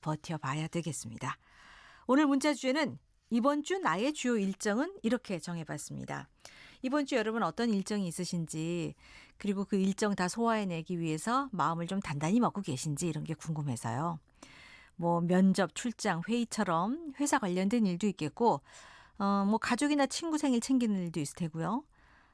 버텨봐야 되겠습니다. 오늘 문자 주제는 이번 주 나의 주요 일정은 이렇게 정해봤습니다. 이번 주 여러분 어떤 일정이 있으신지 그리고 그 일정 다 소화해내기 위해서 마음을 좀 단단히 먹고 계신지 이런 게 궁금해서요. 뭐 면접, 출장, 회의처럼 회사 관련된 일도 있겠고 뭐 가족이나 친구 생일 챙기는 일도 있을 테고요.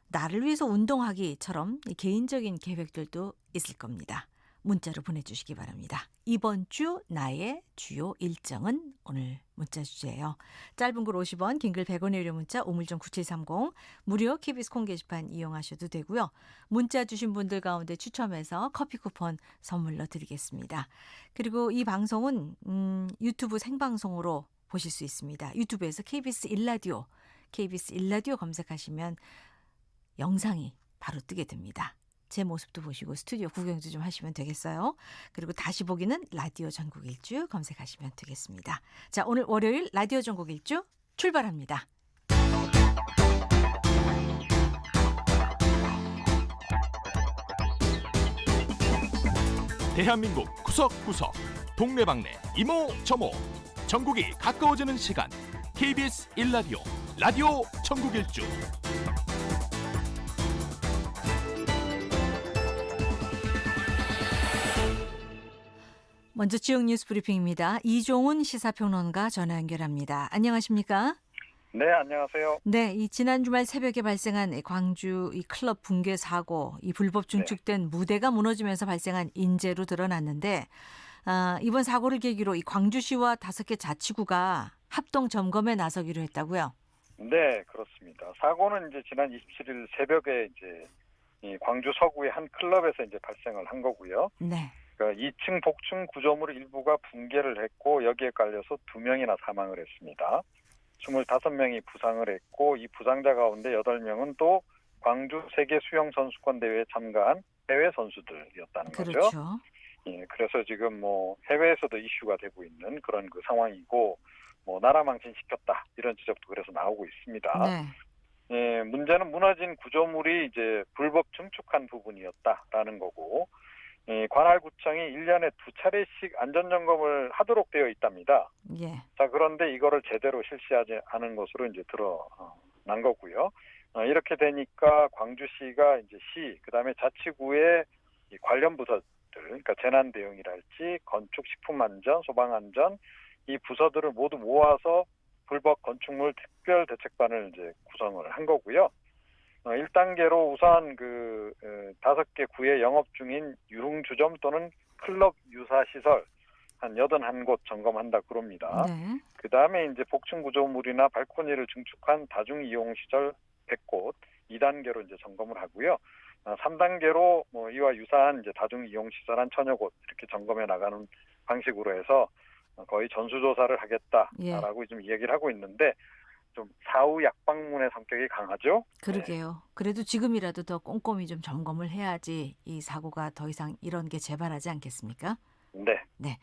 나를 위해서 운동하기처럼 이 개인적인 계획들도 있을 겁니다. 문자로 보내주시기 바랍니다. 이번 주 나의 주요 일정은 오늘 문자 주제예요. 짧은 글 50원, 긴 글 100원의 유료 문자 우물정 9730 무료 KBS 콩 게시판 이용하셔도 되고요. 문자 주신 분들 가운데 추첨해서 커피 쿠폰 선물로 드리겠습니다. 그리고 이 방송은 유튜브 생방송으로 보실 수 있습니다. 유튜브에서 KBS 1라디오, KBS 1라디오 검색하시면 영상이 바로 뜨게 됩니다. 제 모습도 보시고 스튜디오 구경도 좀 하시면 되겠어요. 그리고 다시 보기는 라디오 전국 일주 검색하시면 되겠습니다. 자, 오늘 월요일 라디오 전국 일주 출발합니다. 대한민국 구석구석 동네방네 이모저모 전국이 가까워지는 시간 KBS 1라디오 라디오 전국 일주 먼저 지역 뉴스 브리핑입니다. 이종훈 시사평론가 전화 연결합니다. 안녕하십니까? 네, 안녕하세요. 네, 이 지난 주말 새벽에 발생한 이 광주 이 클럽 붕괴 사고, 이 불법 중축된 무대가 무너지면서 발생한 인재로 드러났는데 이번 사고를 계기로 이 광주시와 5개 자치구가 합동 점검에 나서기로 했다고요? 네, 그렇습니다. 사고는 이제 지난 27일 새벽에 이제 이 광주 서구의 한 클럽에서 이제 발생을 한 거고요. 네. 그러니까 2층 복층 구조물 일부가 붕괴를 했고 여기에 깔려서 2명이나 사망을 했습니다. 25명이 부상을 했고 이 부상자 가운데 8명은 또 광주 세계 수영 선수권 대회에 참가한 해외 선수들이었다는 거죠. 그렇죠. 예, 그래서 지금 뭐 해외에서도 이슈가 되고 있는 그런 그 상황이고 뭐 나라 망신시켰다 이런 지적도 그래서 나오고 있습니다. 네. 예, 문제는 무너진 구조물이 이제 불법 증축한 부분이었다라는 거고 관할구청이 1년에 2차례씩 안전점검을 하도록 되어 있답니다. 예. 자, 그런데 이거를 제대로 실시하지 않은 것으로 이제 드러난 거고요. 이렇게 되니까 광주시가 이제 그다음에 자치구의 이 관련 부서들, 그러니까 재난대응이랄지 건축, 식품안전, 소방안전 이 부서들을 모두 모아서 불법 건축물 특별대책반을 이제 구성을 한 거고요. 1단계로 우선 5개 구에 영업 중인 유흥주점 또는 클럽 유사 시설 한 81곳 점검한다 그럽니다. 네. 그 다음에 이제 복층 구조물이나 발코니를 증축한 다중이용시설 100곳 2단계로 이제 점검을 하고요. 3단계로 뭐 이와 유사한 이제 다중이용시설 한 1000여 곳 이렇게 점검해 나가는 방식으로 해서 거의 전수조사를 하겠다라고 좀 얘기를 하고 있는데 좀 사후 약방문의 성격이 강하죠. 그러게요. 그래도 지금이라도 더 꼼꼼히 좀 점검을 해야지 이 사고가 더 이상 이런 게 재발하지 않겠습니까? 네. 네.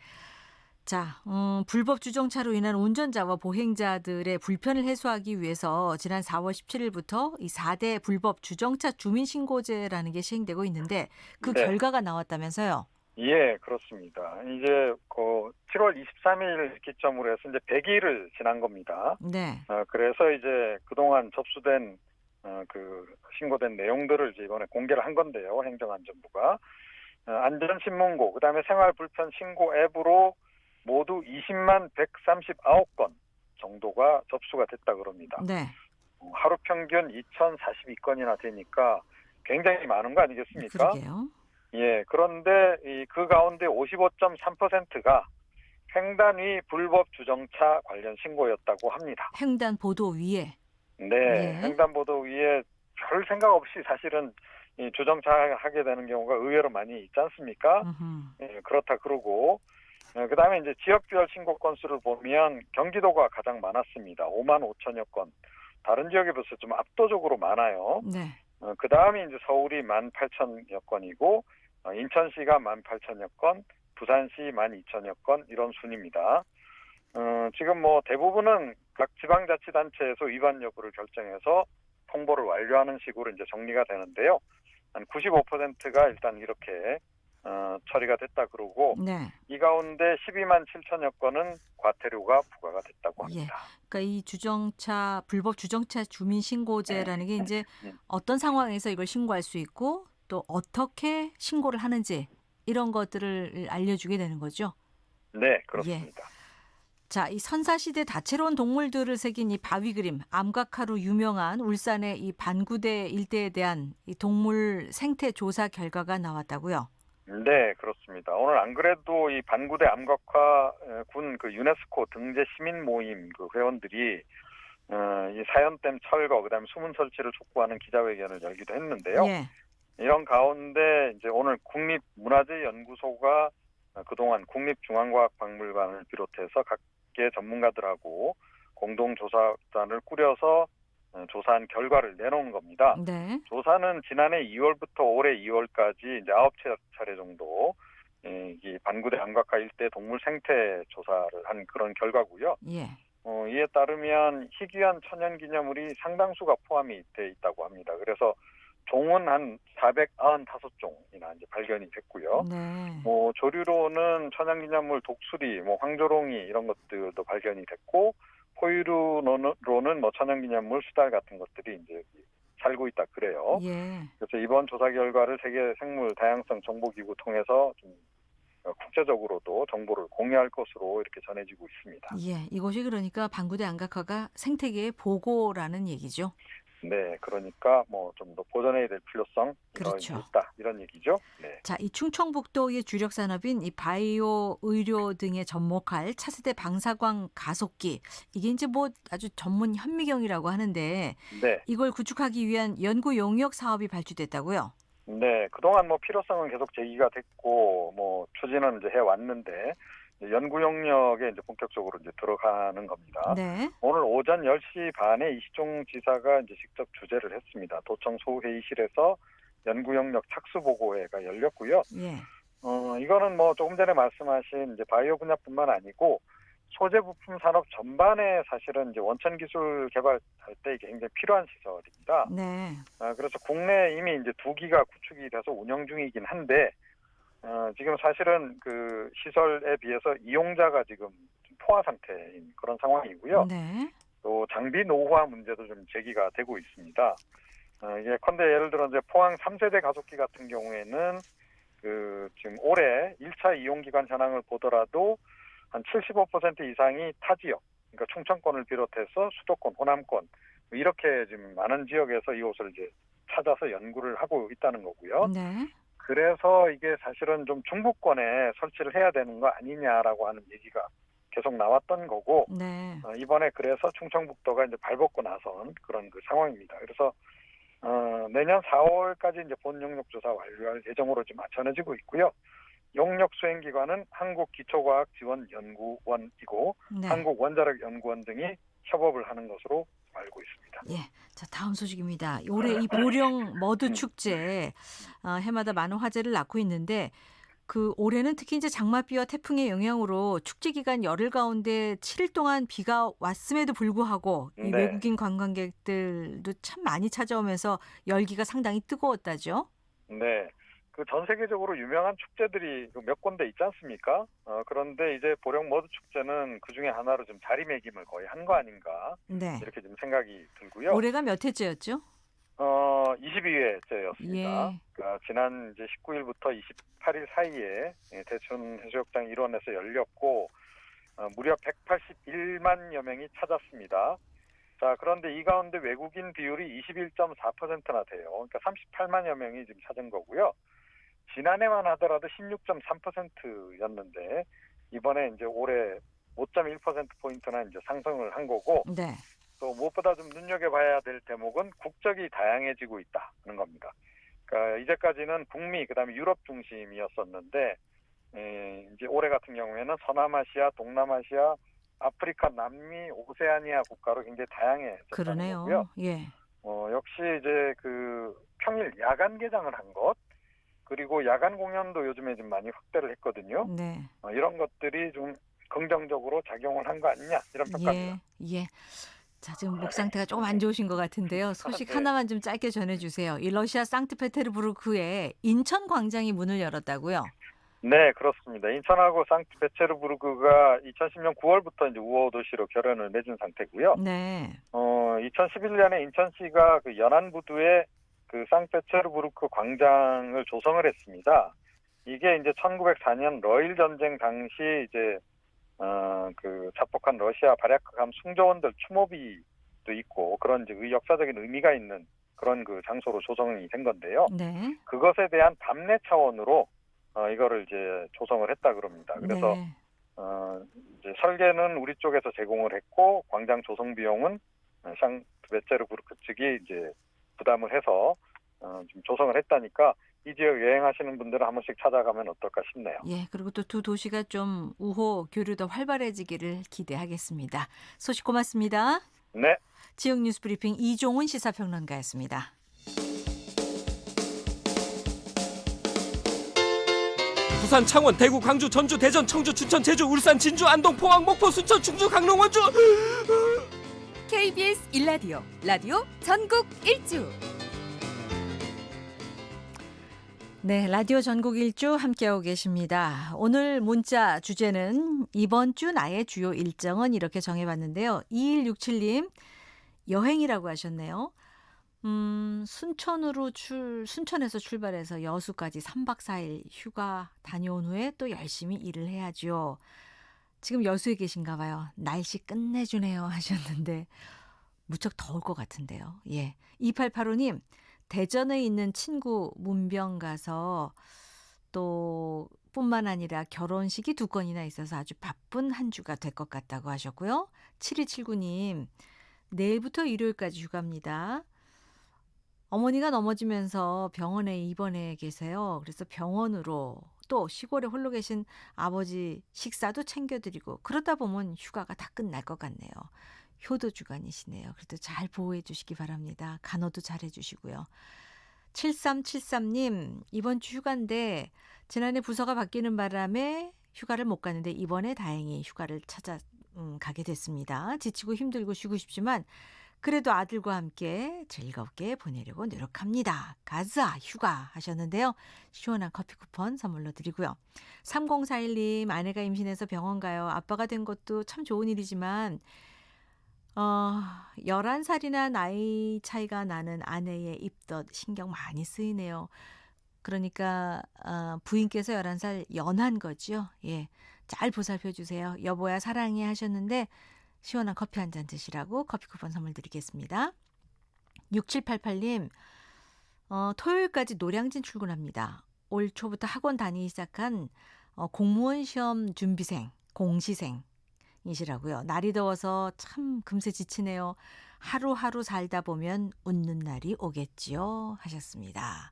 자, 불법 주정차로 인한 운전자와 보행자들의 불편을 해소하기 위해서 지난 4월 17일부터 이 4대 불법 주정차 주민신고제라는 게 시행되고 있는데 그 네. 결과가 나왔다면서요? 예, 그렇습니다. 이제 7월 23일 기점으로 해서 이제 100일을 지난 겁니다. 네. 그래서 이제 그동안 접수된 신고된 내용들을 이제 이번에 공개를 한 건데요. 행정안전부가 안전신문고, 그다음에 생활불편 신고 앱으로 모두 20만 139건 정도가 접수가 됐다 그럽니다. 네. 하루 평균 2,042건이나 되니까 굉장히 많은 거 아니겠습니까? 그러게요. 예, 그런데 그 가운데 55.3%가 횡단 위 불법 주정차 관련 신고였다고 합니다. 횡단보도 위에. 네, 예. 횡단보도 위에 별 생각 없이 사실은 이 주정차하게 되는 경우가 의외로 많이 있지 않습니까? 예, 그렇다 그러고 그다음에 이제 지역별 신고 건수를 보면 경기도가 가장 많았습니다. 5만 5천여 건. 다른 지역에 비해서 좀 압도적으로 많아요. 네. 그다음에 이제 서울이 18,000여 건이고 인천시가 18,000여 건, 부산시 12,000여 건 이런 순입니다. 지금 뭐 대부분은 각 지방자치단체에서 위반 여부를 결정해서 통보를 완료하는 식으로 이제 정리가 되는데요. 한 95%가 일단 이렇게 처리가 됐다 그러고 네. 이 가운데 12만 7천여 건은 과태료가 부과가 됐다고 예. 합니다. 그러니까 이 주정차 불법 주정차 주민 신고제라는 게 이제 음. 어떤 상황에서 이걸 신고할 수 있고 또 어떻게 신고를 하는지 이런 것들을 알려주게 되는 거죠. 네, 예. 그렇습니다. 자, 이 선사시대 다채로운 동물들을 새긴 이 바위 그림, 암각화로 유명한 울산의 이 반구대 일대에 대한 이 동물 생태 조사 결과가 나왔다고요. 네, 그렇습니다. 오늘 안 그래도 이 반구대 암각화 군 그 유네스코 등재 시민 모임 그 회원들이 이 사연댐 철거 그다음에 수문 설치를 촉구하는 기자회견을 열기도 했는데요. 예. 이런 가운데 이제 오늘 국립문화재연구소가 그동안 국립중앙과학박물관을 비롯해서 각계 전문가들하고 공동조사단을 꾸려서 조사한 결과를 내놓은 겁니다. 네. 조사는 지난해 2월부터 올해 2월까지 이제 9차례 정도 이 반구대 암각화 일대 동물 생태 조사를 한 그런 결과고요. 예. 이에 따르면 희귀한 천연기념물이 상당수가 포함이 돼 있다고 합니다. 그래서 종은 한 495종이나 이제 발견이 됐고요. 네. 조류로는 천연기념물 독수리, 황조롱이 이런 것들도 발견이 됐고, 포유류로는 천연기념물 수달 같은 것들이 이제 살고 있다 그래요. 예. 그래서 이번 조사 결과를 세계 생물 다양성 정보기구 통해서 좀 국제적으로도 정보를 공유할 것으로 이렇게 전해지고 있습니다. 예. 이것이 그러니까 반구대 암각화가 생태계의 보고라는 얘기죠. 네, 그러니까 좀 더 보존해야 될 필요성 그렇죠. 있다 이런 얘기죠. 네. 자, 이 충청북도의 주력 산업인 이 바이오 의료 등에 접목할 차세대 방사광 가속기 이게 이제 아주 전문 현미경이라고 하는데 네. 이걸 구축하기 위한 연구 용역 사업이 발주됐다고요. 네, 그동안 필요성은 계속 제기가 됐고 추진은 이제 해 왔는데 연구 영역에 이제 본격적으로 이제 들어가는 겁니다. 네. 오늘 오전 10시 반에 이시종 지사가 이제 직접 주재를 했습니다. 도청 소회의실에서 연구 영역 착수 보고회가 열렸고요. 예. 이거는 조금 전에 말씀하신 이제 바이오 분야뿐만 아니고 소재 부품 산업 전반에 사실은 이제 원천 기술 개발할 때 이게 굉장히 필요한 시설입니다. 네. 그래서 국내에 이미 이제 2기가 구축이 돼서 운영 중이긴 한데 지금 사실은 그 시설에 비해서 이용자가 지금 좀 포화 상태인 그런 상황이고요. 네. 또 장비 노후화 문제도 좀 제기가 되고 있습니다. 예컨대 예를 들어 이제 포항 3세대 가속기 같은 경우에는 지금 올해 1차 이용 기간 현황을 보더라도 한 75% 이상이 타 지역, 그러니까 충청권을 비롯해서 수도권, 호남권 이렇게 지금 많은 지역에서 이곳을 이제 찾아서 연구를 하고 있다는 거고요. 네. 그래서 이게 사실은 좀 중부권에 설치를 해야 되는 거 아니냐라고 하는 얘기가 계속 나왔던 거고 네. 이번에 그래서 충청북도가 이제 발벗고 나선 그런 그 상황입니다. 그래서 내년 4월까지 이제 본 용역 조사 완료할 예정으로 지금 전해지고 있고요. 용역 수행 기관은 한국기초과학지원연구원이고 네. 한국원자력연구원 등이 협업을 하는 것으로 알고 있습니다. 예. 자, 다음 소식입니다. 올해 이 보령 머드 축제 해마다 많은 화제를 낳고 있는데 그 올해는 특히 이제 장맛비와 태풍의 영향으로 축제 기간 열흘 가운데 7일 동안 비가 왔음에도 불구하고 이 네. 외국인 관광객들도 참 많이 찾아오면서 열기가 상당히 뜨거웠다죠. 네. 그 전 세계적으로 유명한 축제들이 몇 군데 있지 않습니까? 그런데 이제 보령 머드 축제는 그 중에 하나로 좀 자리매김을 거의 한 거 아닌가 네. 이렇게 좀 생각이 들고요. 올해가 몇 회째였죠? 22회째였습니다. 예. 그러니까 지난 이제 19일부터 28일 사이에 대천 해수욕장 일원에서 열렸고 무려 181만여 명이 찾았습니다. 자, 그런데 이 가운데 외국인 비율이 21.4%나 돼요. 그러니까 38만여 명이 지금 찾은 거고요. 지난해만 하더라도 16.3%였는데 이번에 이제 올해 5.1%포인트나 이제 상승을 한 거고 네. 또 무엇보다 좀 눈여겨봐야 될 대목은 국적이 다양해지고 있다는 겁니다. 그러니까 이제까지는 북미 그다음에 유럽 중심이었었는데 이제 올해 같은 경우에는 서남아시아, 동남아시아, 아프리카, 남미, 오세아니아 국가로 굉장히 다양해졌다는 그러네요. 거고요. 예. 역시 이제 그 평일 야간 개장을 한 것, 그리고 야간 공연도 요즘에 좀 많이 확대를 했거든요. 네. 이런 것들이 좀 긍정적으로 작용을 한 거 아니냐 이런 평가입니다. 예. 자, 지금 목 상태가 조금 안 좋으신 것 같은데요. 소식 네. 하나만 좀 짧게 전해주세요. 이 러시아 상트페테르부르크에 인천 광장이 문을 열었다고요? 네, 그렇습니다. 인천하고 상트페테르부르크가 2010년 9월부터 이제 우호 도시로 결연을 맺은 상태고요. 네. 2011년에 인천시가 그 연안부두에 그 상트페테르부르크 광장을 조성을 했습니다. 이게 이제 1904년 러일 전쟁 당시 이제 그 자폭한 러시아 발약함 승조원들 추모비도 있고 그런 이제 역사적인 의미가 있는 그런 그 장소로 조성이 된 건데요. 네. 그것에 대한 답례 차원으로 이거를 이제 조성을 했다 그럽니다. 그래서 네. 이제 설계는 우리 쪽에서 제공을 했고 광장 조성 비용은 상트페테르부르크 측이 이제 부담을 해서 좀 조성을 했다니까 이 지역 여행하시는 분들은 한 번씩 찾아가면 어떨까 싶네요. 예, 그리고 또 두 도시가 좀 우호 교류 더 활발해지기를 기대하겠습니다. 소식 고맙습니다. 네. 지역 뉴스 브리핑 이종훈 시사평론가였습니다. 부산, 창원, 대구, 광주, 전주, 대전, 청주, 춘천, 제주, 울산, 진주, 안동, 포항, 목포, 순천, 충주, 강릉, 원주. KBS 1라디오 라디오 전국 일주. 네, 라디오 전국 일주 함께하고 계십니다. 오늘 문자 주제는 이번 주 나의 주요 일정은 이렇게 정해봤는데요. 2167님 여행이라고 하셨네요. 순천에서 출발해서 여수까지 3박 4일 휴가 다녀온 후에 또 열심히 일을 해야죠. 지금 여수에 계신가 봐요. 날씨 끝내주네요 하셨는데 무척 더울 것 같은데요. 예, 2885님 대전에 있는 친구 문병 가서 또 뿐만 아니라 결혼식이 2건이나 있어서 아주 바쁜 한 주가 될 것 같다고 하셨고요. 7279님 내일부터 일요일까지 휴가입니다. 어머니가 넘어지면서 병원에 입원해 계세요. 그래서 병원으로 또 시골에 홀로 계신 아버지 식사도 챙겨드리고 그러다 보면 휴가가 다 끝날 것 같네요. 효도주간이시네요. 그래도 잘 보호해 주시기 바랍니다. 간호도 잘 해주시고요. 7373님 이번 주 휴가인데 지난해 부서가 바뀌는 바람에 휴가를 못 가는데 이번에 다행히 휴가를 찾아 가게 됐습니다. 지치고 힘들고 쉬고 싶지만 그래도 아들과 함께 즐겁게 보내려고 노력합니다. 가자 휴가 하셨는데요. 시원한 커피 쿠폰 선물로 드리고요. 3041님 아내가 임신해서 병원 가요. 아빠가 된 것도 참 좋은 일이지만 11살이나 나이 차이가 나는 아내의 입덧 신경 많이 쓰이네요. 그러니까 부인께서 11살 연한 거죠. 예, 잘 보살펴 주세요. 여보야 사랑해 하셨는데 시원한 커피 한 잔 드시라고 커피 쿠폰 선물 드리겠습니다. 6788님 토요일까지 노량진 출근합니다. 올 초부터 학원 다니기 시작한 공무원 시험 준비생, 공시생이시라고요. 날이 더워서 참 금세 지치네요. 하루하루 살다 보면 웃는 날이 오겠지요 하셨습니다.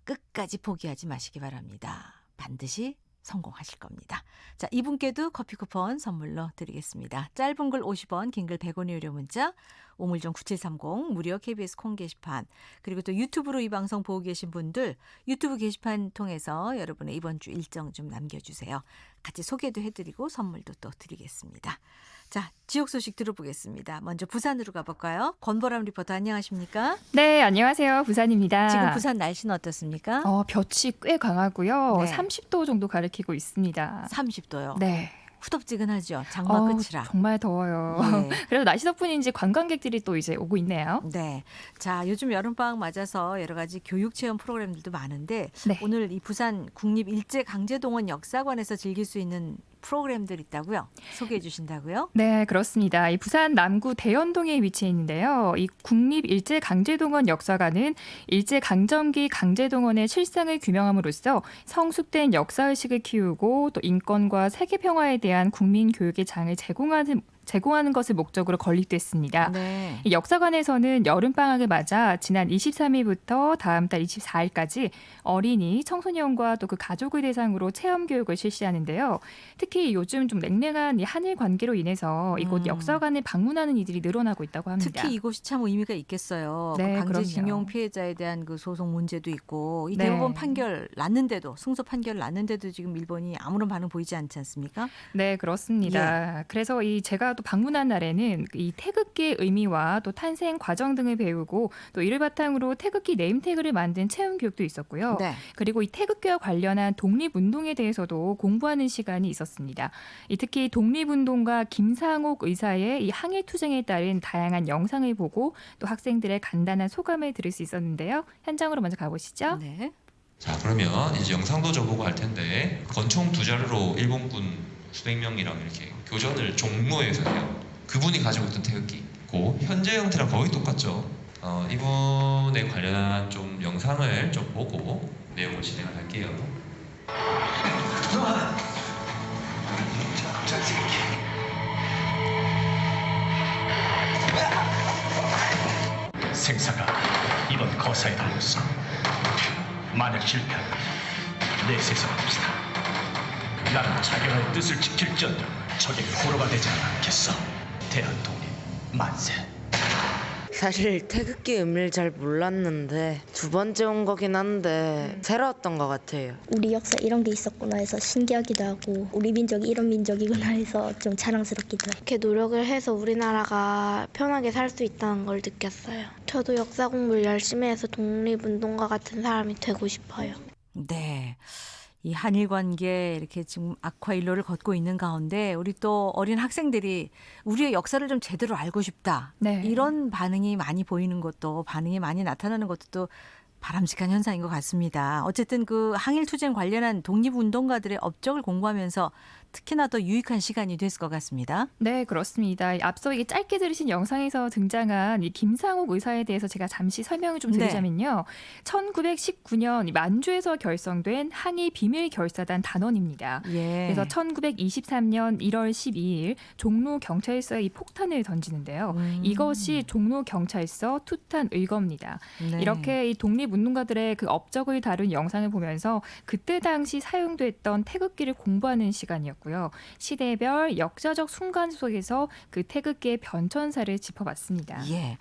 끝까지 포기하지 마시기 바랍니다. 반드시 성공하실 겁니다. 자, 이분께도 커피 쿠폰 선물로 드리겠습니다. 짧은 글 50원, 긴 글 100원의 유료 문자, 우물정 9730, 무료 KBS 콩 게시판, 그리고 또 유튜브로 이 방송 보고 계신 분들 유튜브 게시판 통해서 여러분의 이번 주 일정 좀 남겨주세요. 같이 소개도 해드리고 선물도 또 드리겠습니다. 자, 지역 소식 들어보겠습니다. 먼저 부산으로 가볼까요? 권보람 리포터 안녕하십니까? 네, 안녕하세요. 부산입니다. 지금 부산 날씨는 어떻습니까? 볕이 꽤 강하고요. 네. 30도 정도 가리키고 있습니다. 30도요. 네. 후덥지근하죠. 장마 끝이라. 정말 더워요. 예. 그래도 날씨 덕분인지 관광객들이 또 이제 오고 있네요. 네. 자, 요즘 여름방학 맞아서 여러 가지 교육체험 프로그램들도 많은데 네. 오늘 이 부산 국립일제강제동원 역사관에서 즐길 수 있는 프로그램들 있다고요? 소개해 주신다고요? 네, 그렇습니다. 이 부산 남구 대연동에 위치해 있는데요. 이 국립일제강제동원 역사관은 일제강점기 강제동원의 실상을 규명함으로써 성숙된 역사의식을 키우고 또 인권과 세계평화에 대한 국민교육의 장을 제공하는 것을 목적으로 건립됐습니다. 네. 이 역사관에서는 여름방학을 맞아 지난 23일부터 다음 달 24일까지 어린이, 청소년과 또 그 가족을 대상으로 체험교육을 실시하는데요. 특히 요즘 좀 냉랭한 이 한일 관계로 인해서 이곳 역사관을 방문하는 이들이 늘어나고 있다고 합니다. 특히 이곳이 참 의미가 있겠어요. 네, 그 강제징용 그럼요. 피해자에 대한 그 소송 문제도 있고 이 네. 대법원 판결 났는데도 승소 판결 났는데도 지금 일본이 아무런 반응 보이지 않지 않습니까? 네, 그렇습니다. 그래서 제가 또 방문한 날에는 이 태극기의 의미와 또 탄생 과정 등을 배우고 또 이를 바탕으로 태극기 네임태그를 만든 체험 교육도 있었고요. 네. 그리고 이 태극기와 관련한 독립운동에 대해서도 공부하는 시간이 있었습니다. 특히 독립운동가 김상옥 의사의 이 항일투쟁에 따른 다양한 영상을 보고 또 학생들의 간단한 소감을 들을 수 있었는데요. 현장으로 먼저 가보시죠. 네. 자, 그러면 이제 영상도 저보고 할 텐데 권총 2자루로 일본군 수백 명이랑 이렇게 교전을 종로에서 해요. 그분이 가지고 있던 태극기고 현재 형태랑 거의 똑같죠. 이분에 관련한 좀 영상을 좀 보고 내용을 진행을 할게요. 생사가 이번 거사에 달렸어. 만약 실패하면 내 세상을 봅시다. 나는 자결할 뜻을 지킬지언정 적에게 호로가 되지 않겠어. 대한독립 만세. 사실 태극기 의미를 잘 몰랐는데 두 번째 온 거긴 한데 새로웠던 것 같아요. 우리 역사 이런 게 있었구나 해서 신기하기도 하고 우리 민족이 이런 민족이구나 해서 좀 자랑스럽기도 해요. 이렇게 노력을 해서 우리나라가 편하게 살 수 있다는 걸 느꼈어요. 저도 역사 공부를 열심히 해서 독립운동가 같은 사람이 되고 싶어요. 네. 이 한일 관계 이렇게 지금 악화일로를 걷고 있는 가운데 우리 또 어린 학생들이 우리의 역사를 좀 제대로 알고 싶다. 네. 이런 반응이 많이 보이는 것도 반응이 많이 나타나는 것도 또 바람직한 현상인 것 같습니다. 어쨌든 그 항일투쟁 관련한 독립운동가들의 업적을 공부하면서 특히나 더 유익한 시간이 됐을 것 같습니다. 네, 그렇습니다. 앞서 이게 짧게 들으신 영상에서 등장한 이 김상옥 의사에 대해서 제가 잠시 설명을 좀 드리자면요. 1919년 만주에서 결성된 항일 비밀 결사단 단원입니다. 예. 그래서 1923년 1월 12일 종로 경찰서에 이 폭탄을 던지는데요. 이것이 종로 경찰서 투탄 의거입니다. 네. 이렇게 이 독립운동가들의 그 업적을 다룬 영상을 보면서 그때 당시 사용됐던 태극기를 공부하는 시간이었고요. 시대별 역사적 순간 속에서 그 태극기의 변천사를 짚어봤습니다. 예.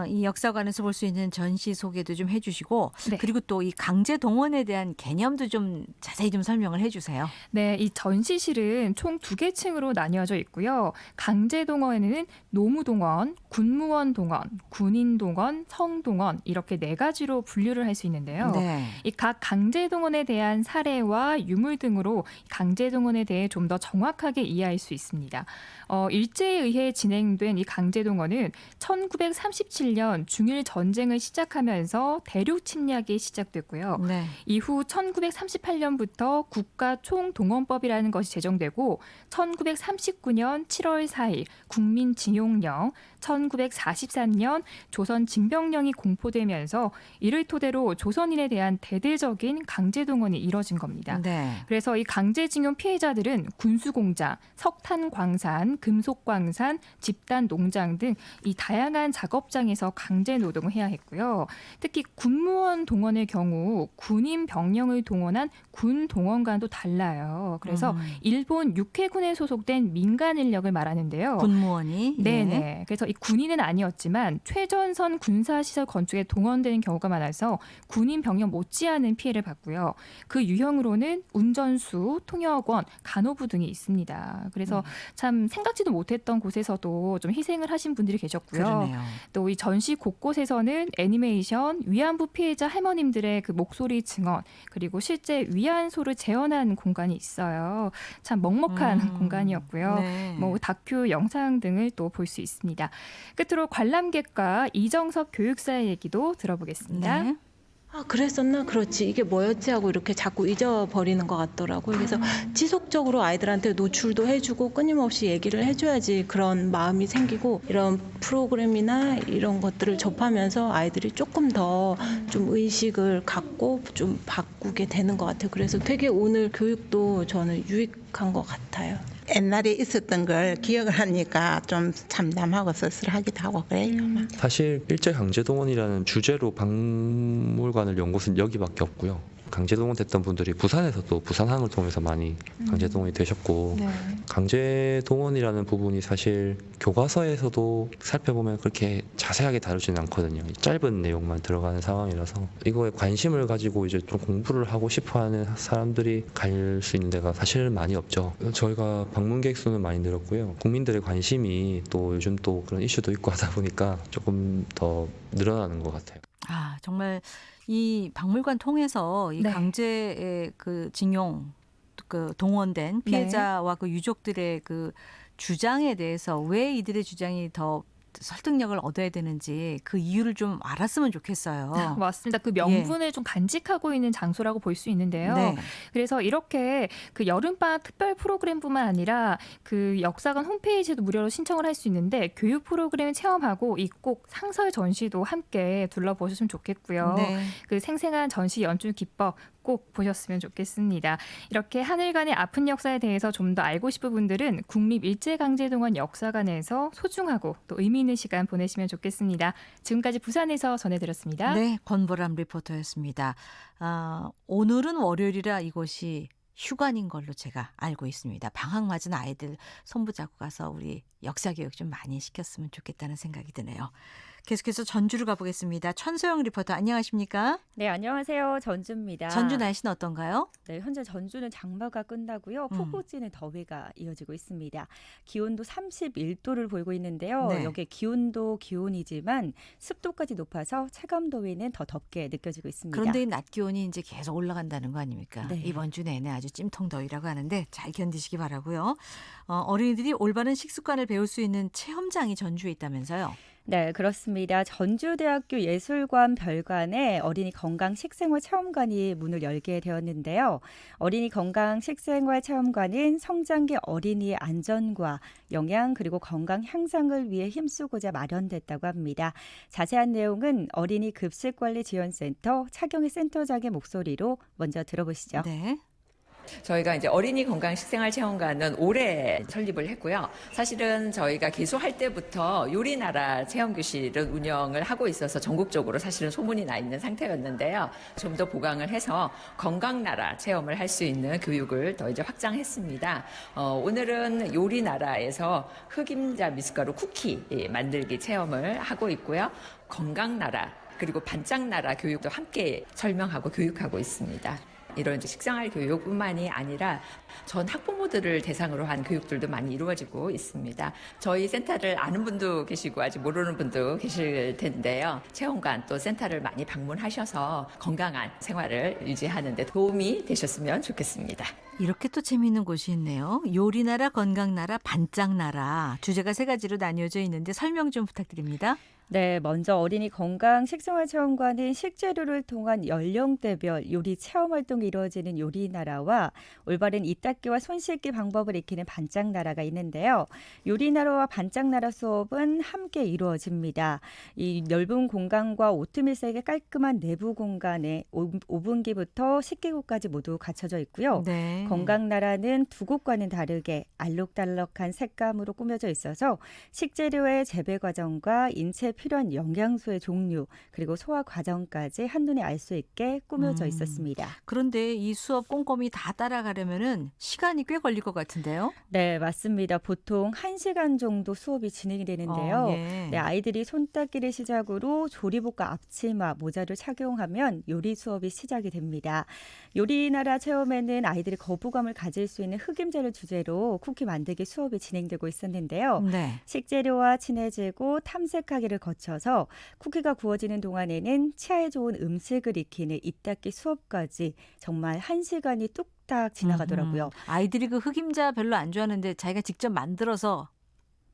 이 역사관에서 볼 수 있는 전시 소개도 좀 해주시고 네. 그리고 또 이 강제 동원에 대한 개념도 좀 자세히 좀 설명을 해주세요. 네, 이 전시실은 총 2개 층으로 나뉘어져 있고요. 강제 동원에는 노무동원, 군무원 동원, 군인 동원, 성동원 이렇게 4가지로 분류를 할 수 있는데요. 네. 이 각 강제 동원에 대한 사례와 유물 등으로 강제 동원에 대해 좀 더 정확하게 이해할 수 있습니다. 일제에 의해 진행된 이 강제 동원은 1937년 중일 전쟁을 시작하면서 대륙 침략이 시작됐고요. 네. 이후 1938년부터 국가총동원법이라는 것이 제정되고 1939년 7월 4일 국민징용령, 1944년 조선징병령이 공포되면서 이를 토대로 조선인에 대한 대대적인 강제동원이 이뤄진 겁니다. 네. 그래서 이 강제징용 피해자들은 군수공장, 석탄광산, 금속광산, 집단농장 등 이 다양한 작업장에서 강제노동을 해야 했고요. 특히 군무원 동원의 경우 군인 병령을 동원한 군동원과도 달라요. 그래서 일본 육해군에 소속된 민간 인력을 말하는데요. 군무원이. 네네. 예. 그래서 이 군인은 아니었지만 최전선 군사시설 건축에 동원되는 경우가 많아서 군인 병력 못지않은 피해를 받고요. 그 유형으로는 운전수, 통역원, 간호부 등이 있습니다. 그래서 참 생각지도 못했던 곳에서도 좀 희생을 하신 분들이 계셨고요. 그러네요. 또 이 전시 곳곳에서는 애니메이션, 위안부 피해자 할머님들의 그 목소리 증언, 그리고 실제 위안소를 재현한 공간이 있어요. 참 먹먹한 공간이었고요. 네. 뭐 다큐 영상 등을 또 볼 수 있습니다. 끝으로 관람객과 이정섭 교육사의 얘기도 들어보겠습니다. 네. 아, 그랬었나? 그렇지. 이게 뭐였지? 하고 이렇게 자꾸 잊어버리는 것 같더라고요. 그래서 지속적으로 아이들한테 노출도 해주고 끊임없이 얘기를 해줘야지 그런 마음이 생기고 이런 프로그램이나 이런 것들을 접하면서 아이들이 조금 더 좀 의식을 갖고 좀 바꾸게 되는 것 같아요. 그래서 되게 오늘 교육도 저는 유익한 것 같아요. 옛날에 있었던 걸 기억을 하니까 좀 참담하고 쓸쓸하기도 하고 그래요. 사실 일제강제동원이라는 주제로 박물관을 연 곳은 여기밖에 없고요. 강제동원됐던 분들이 부산에서도 부산항을 통해서 많이 강제동원이 되셨고 강제동원이라는 부분이 사실 교과서에서도 살펴보면 그렇게 자세하게 다루지는 않거든요. 짧은 내용만 들어가는 상황이라서 이거에 관심을 가지고 이제 좀 공부를 하고 싶어하는 사람들이 갈 수 있는 데가 사실은 많이 없죠. 저희가 방문객 수는 많이 늘었고요. 국민들의 관심이 또 요즘 또 그런 이슈도 있고 하다 보니까 조금 더 늘어나는 것 같아요. 아, 정말 이 박물관 통해서 이 네. 강제의 그 징용, 그 동원된 피해자와 그 유족들의 그 주장에 대해서 왜 이들의 주장이 더 설득력을 얻어야 되는지 그 이유를 좀 알았으면 좋겠어요. 맞습니다. 그 명분을 좀 간직하고 있는 장소라고 볼 수 있는데요. 네. 그래서 이렇게 그 여름방학 특별 프로그램뿐만 아니라 그 역사관 홈페이지에도 무료로 신청을 할 수 있는데 교육 프로그램 체험하고 이 꼭 상설 전시도 함께 둘러보셨으면 좋겠고요. 네. 그 생생한 전시 연출 기법 꼭 보셨으면 좋겠습니다. 이렇게 하늘관의 아픈 역사에 대해서 좀 더 알고 싶은 분들은 국립일제강제동원 역사관에서 소중하고 또 의미 있는 시간 보내시면 좋겠습니다. 지금까지 부산에서 전해드렸습니다. 네, 권보람 리포터였습니다. 오늘은 월요일이라 이곳이 휴관인 걸로 제가 알고 있습니다. 방학 맞은 아이들 손붙잡고 가서 우리 역사 교육 좀 많이 시켰으면 좋겠다는 생각이 드네요. 계속해서 전주로 가보겠습니다. 천소영 리포터 안녕하십니까? 네, 안녕하세요. 전주입니다. 전주 날씨는 어떤가요? 네, 현재 전주는 장마가 끝나고요. 푹푹 찌는 더위가 이어지고 있습니다. 기온도 31도를 보이고 있는데요. 네. 여기에 기온도 기온이지만 습도까지 높아서 체감 더위는 더 덥게 느껴지고 있습니다. 그런데 이 낮 기온이 이제 계속 올라간다는 거 아닙니까? 네. 이번 주 내내 아주 찜통 더위라고 하는데 잘 견디시기 바라고요. 어린이들이 올바른 식습관을 배울 수 있는 체험장이 전주에 있다면서요? 네, 그렇습니다. 전주대학교 예술관 별관에 어린이 건강 식생활 체험관이 문을 열게 되었는데요. 어린이 건강 식생활 체험관은 성장기 어린이의 안전과 영양 그리고 건강 향상을 위해 힘쓰고자 마련됐다고 합니다. 자세한 내용은 어린이 급식관리지원센터 차경희 센터장의 목소리로 먼저 들어보시죠. 네. 저희가 이제 어린이 건강 식생활 체험관은 올해 설립을 했고요. 사실은 저희가 개소할 때부터 요리나라 체험교실은 운영을 하고 있어서 전국적으로 사실은 소문이 나 있는 상태였는데요. 좀 더 보강을 해서 건강나라 체험을 할 수 있는 교육을 더 이제 확장했습니다. 오늘은 요리나라에서 흑임자 미숫가루 쿠키 만들기 체험을 하고 있고요. 건강나라 그리고 반짝나라 교육도 함께 설명하고 교육하고 있습니다. 이런 이제 식생활 교육뿐만이 아니라 전 학부모들을 대상으로 한 교육들도 많이 이루어지고 있습니다. 저희 센터를 아는 분도 계시고 아직 모르는 분도 계실 텐데요. 체험관 또 센터를 많이 방문하셔서 건강한 생활을 유지하는 데 도움이 되셨으면 좋겠습니다. 이렇게 또 재미있는 곳이 있네요. 요리나라, 건강나라, 반짝나라. 주제가 3가지로 나뉘어져 있는데 설명 좀 부탁드립니다. 네, 먼저 어린이 건강 식생활 체험관은 식재료를 통한 연령대별 요리 체험 활동이 이루어지는 요리나라와 올바른 이닦기와 손 씻기 방법을 익히는 반짝나라가 있는데요. 요리나라와 반짝나라 수업은 함께 이루어집니다. 이 넓은 공간과 오트밀색의 깔끔한 내부 공간에 오븐기부터 식기구까지 모두 갖춰져 있고요. 네. 건강나라는 두 곳과는 다르게 알록달록한 색감으로 꾸며져 있어서 식재료의 재배 과정과 인체 필요한 영양소의 종류 그리고 소화 과정까지 한눈에 알 수 있게 꾸며져 있었습니다. 그런데 이 수업 꼼꼼히 다 따라가려면은 시간이 꽤 걸릴 것 같은데요? 네, 맞습니다. 보통 1시간 정도 수업이 진행이 되는데요. 예. 네, 아이들이 손 닦기를 시작으로 조리복과 앞치마, 모자를 착용하면 요리 수업이 시작이 됩니다. 요리나라 체험에는 아이들이 거부감을 가질 수 있는 흑임자를 주제로 쿠키 만들기 수업이 진행되고 있었는데요. 네. 식재료와 친해지고 탐색하기를 거쳐서 쿠키가 구워지는 동안에는 치아에 좋은 음식을 익히는 이닦기 수업까지 정말 1시간이 뚝딱 지나가더라고요. 아이들이 그 흑임자 별로 안 좋아하는데 자기가 직접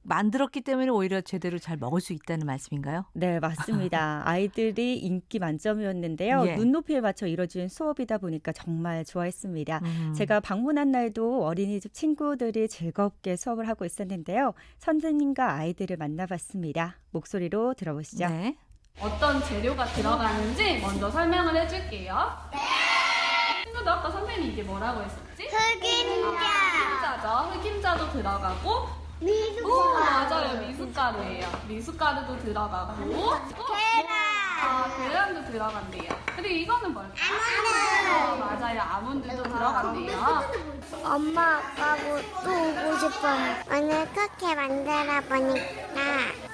만들었기 때문에 오히려 제대로 잘 먹을 수 있다는 말씀인가요? 네, 맞습니다. 아이들이 인기 만점이었는데요. 예. 눈높이에 맞춰 이뤄진 수업이다 보니까 정말 좋아했습니다. 제가 방문한 날도 어린이집 친구들이 즐겁게 수업을 하고 있었는데요. 선생님과 아이들을 만나봤습니다. 목소리로 들어보시죠. 네. 어떤 재료가 들어가는지 먼저 설명을 해줄게요. 네. 친구들 아까 선생님이 이게 뭐라고 했었지? 흑임자죠. 흑임자도 들어가고 맞아요. 미숫가루예요. 미숫가루도 들어가고 계란도 들어간대요. 그리고 이거는 뭘까요? 아몬드. 맞아요. 아몬드도 들어간대요. 엄마 아빠하고 또 오고 싶어요. 오늘 쿠키 만들어 보니까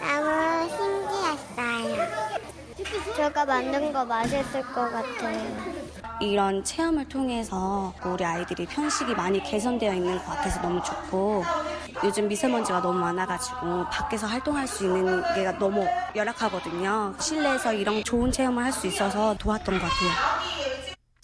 너무 신기했어요. 제가 만든 거 맛있을 것 같아요. 이런 체험을 통해서 우리 아이들이 편식이 많이 개선되어 있는 것 같아서 너무 좋고, 요즘 미세먼지가 너무 많아가지고 밖에서 활동할 수 있는 게 너무 열악하거든요. 실내에서 이런 좋은 체험을 할 수 있어서 좋았던 것 같아요.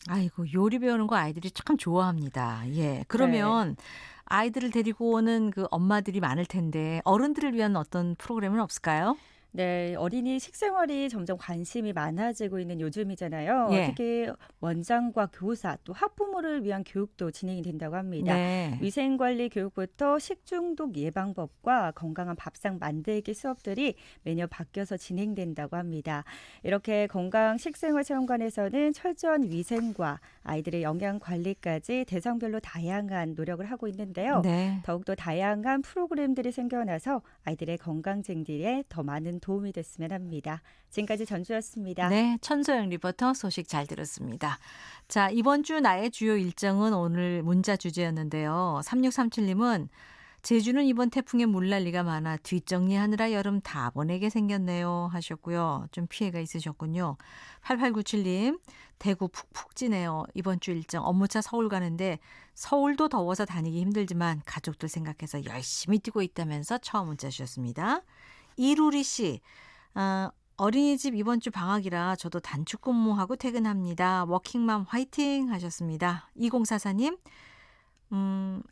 아이고, 요리 배우는 거 아이들이 참 좋아합니다. 예. 그러면 아이들을 데리고 오는 그 엄마들이 많을 텐데 어른들을 위한 어떤 프로그램은 없을까요? 네, 어린이 식생활이 점점 관심이 많아지고 있는 요즘이잖아요. 예. 특히 원장과 교사 또 학부모를 위한 교육도 진행이 된다고 합니다. 네. 위생관리 교육부터 식중독 예방법과 건강한 밥상 만들기 수업들이 매년 바뀌어서 진행된다고 합니다. 이렇게 건강 식생활 체험관에서는 철저한 위생과 아이들의 영양 관리까지 대상별로 다양한 노력을 하고 있는데요. 네. 더욱더 다양한 프로그램들이 생겨나서 아이들의 건강 증진에 더 많은 도움이 됐으면 합니다. 지금까지 전주였습니다. 네, 천소영 리포터 소식 잘 들었습니다. 자, 이번 주 나의 주요 일정은 오늘 문자 주제였는데요. 3637님은 제주는 이번 태풍에 물난리가 많아 뒷정리하느라 여름 다 보내게 생겼네요 하셨고요. 좀 피해가 있으셨군요. 8897님, 대구 푹푹 찌네요. 이번 주 일정 업무차 서울 가는데 서울도 더워서 다니기 힘들지만 가족들 생각해서 열심히 뛰고 있다면서 처음 문자 주셨습니다. 이루리 씨, 어린이집 이번 주 방학이라 저도 단축 근무하고 퇴근합니다. 워킹맘 화이팅 하셨습니다. 2044님,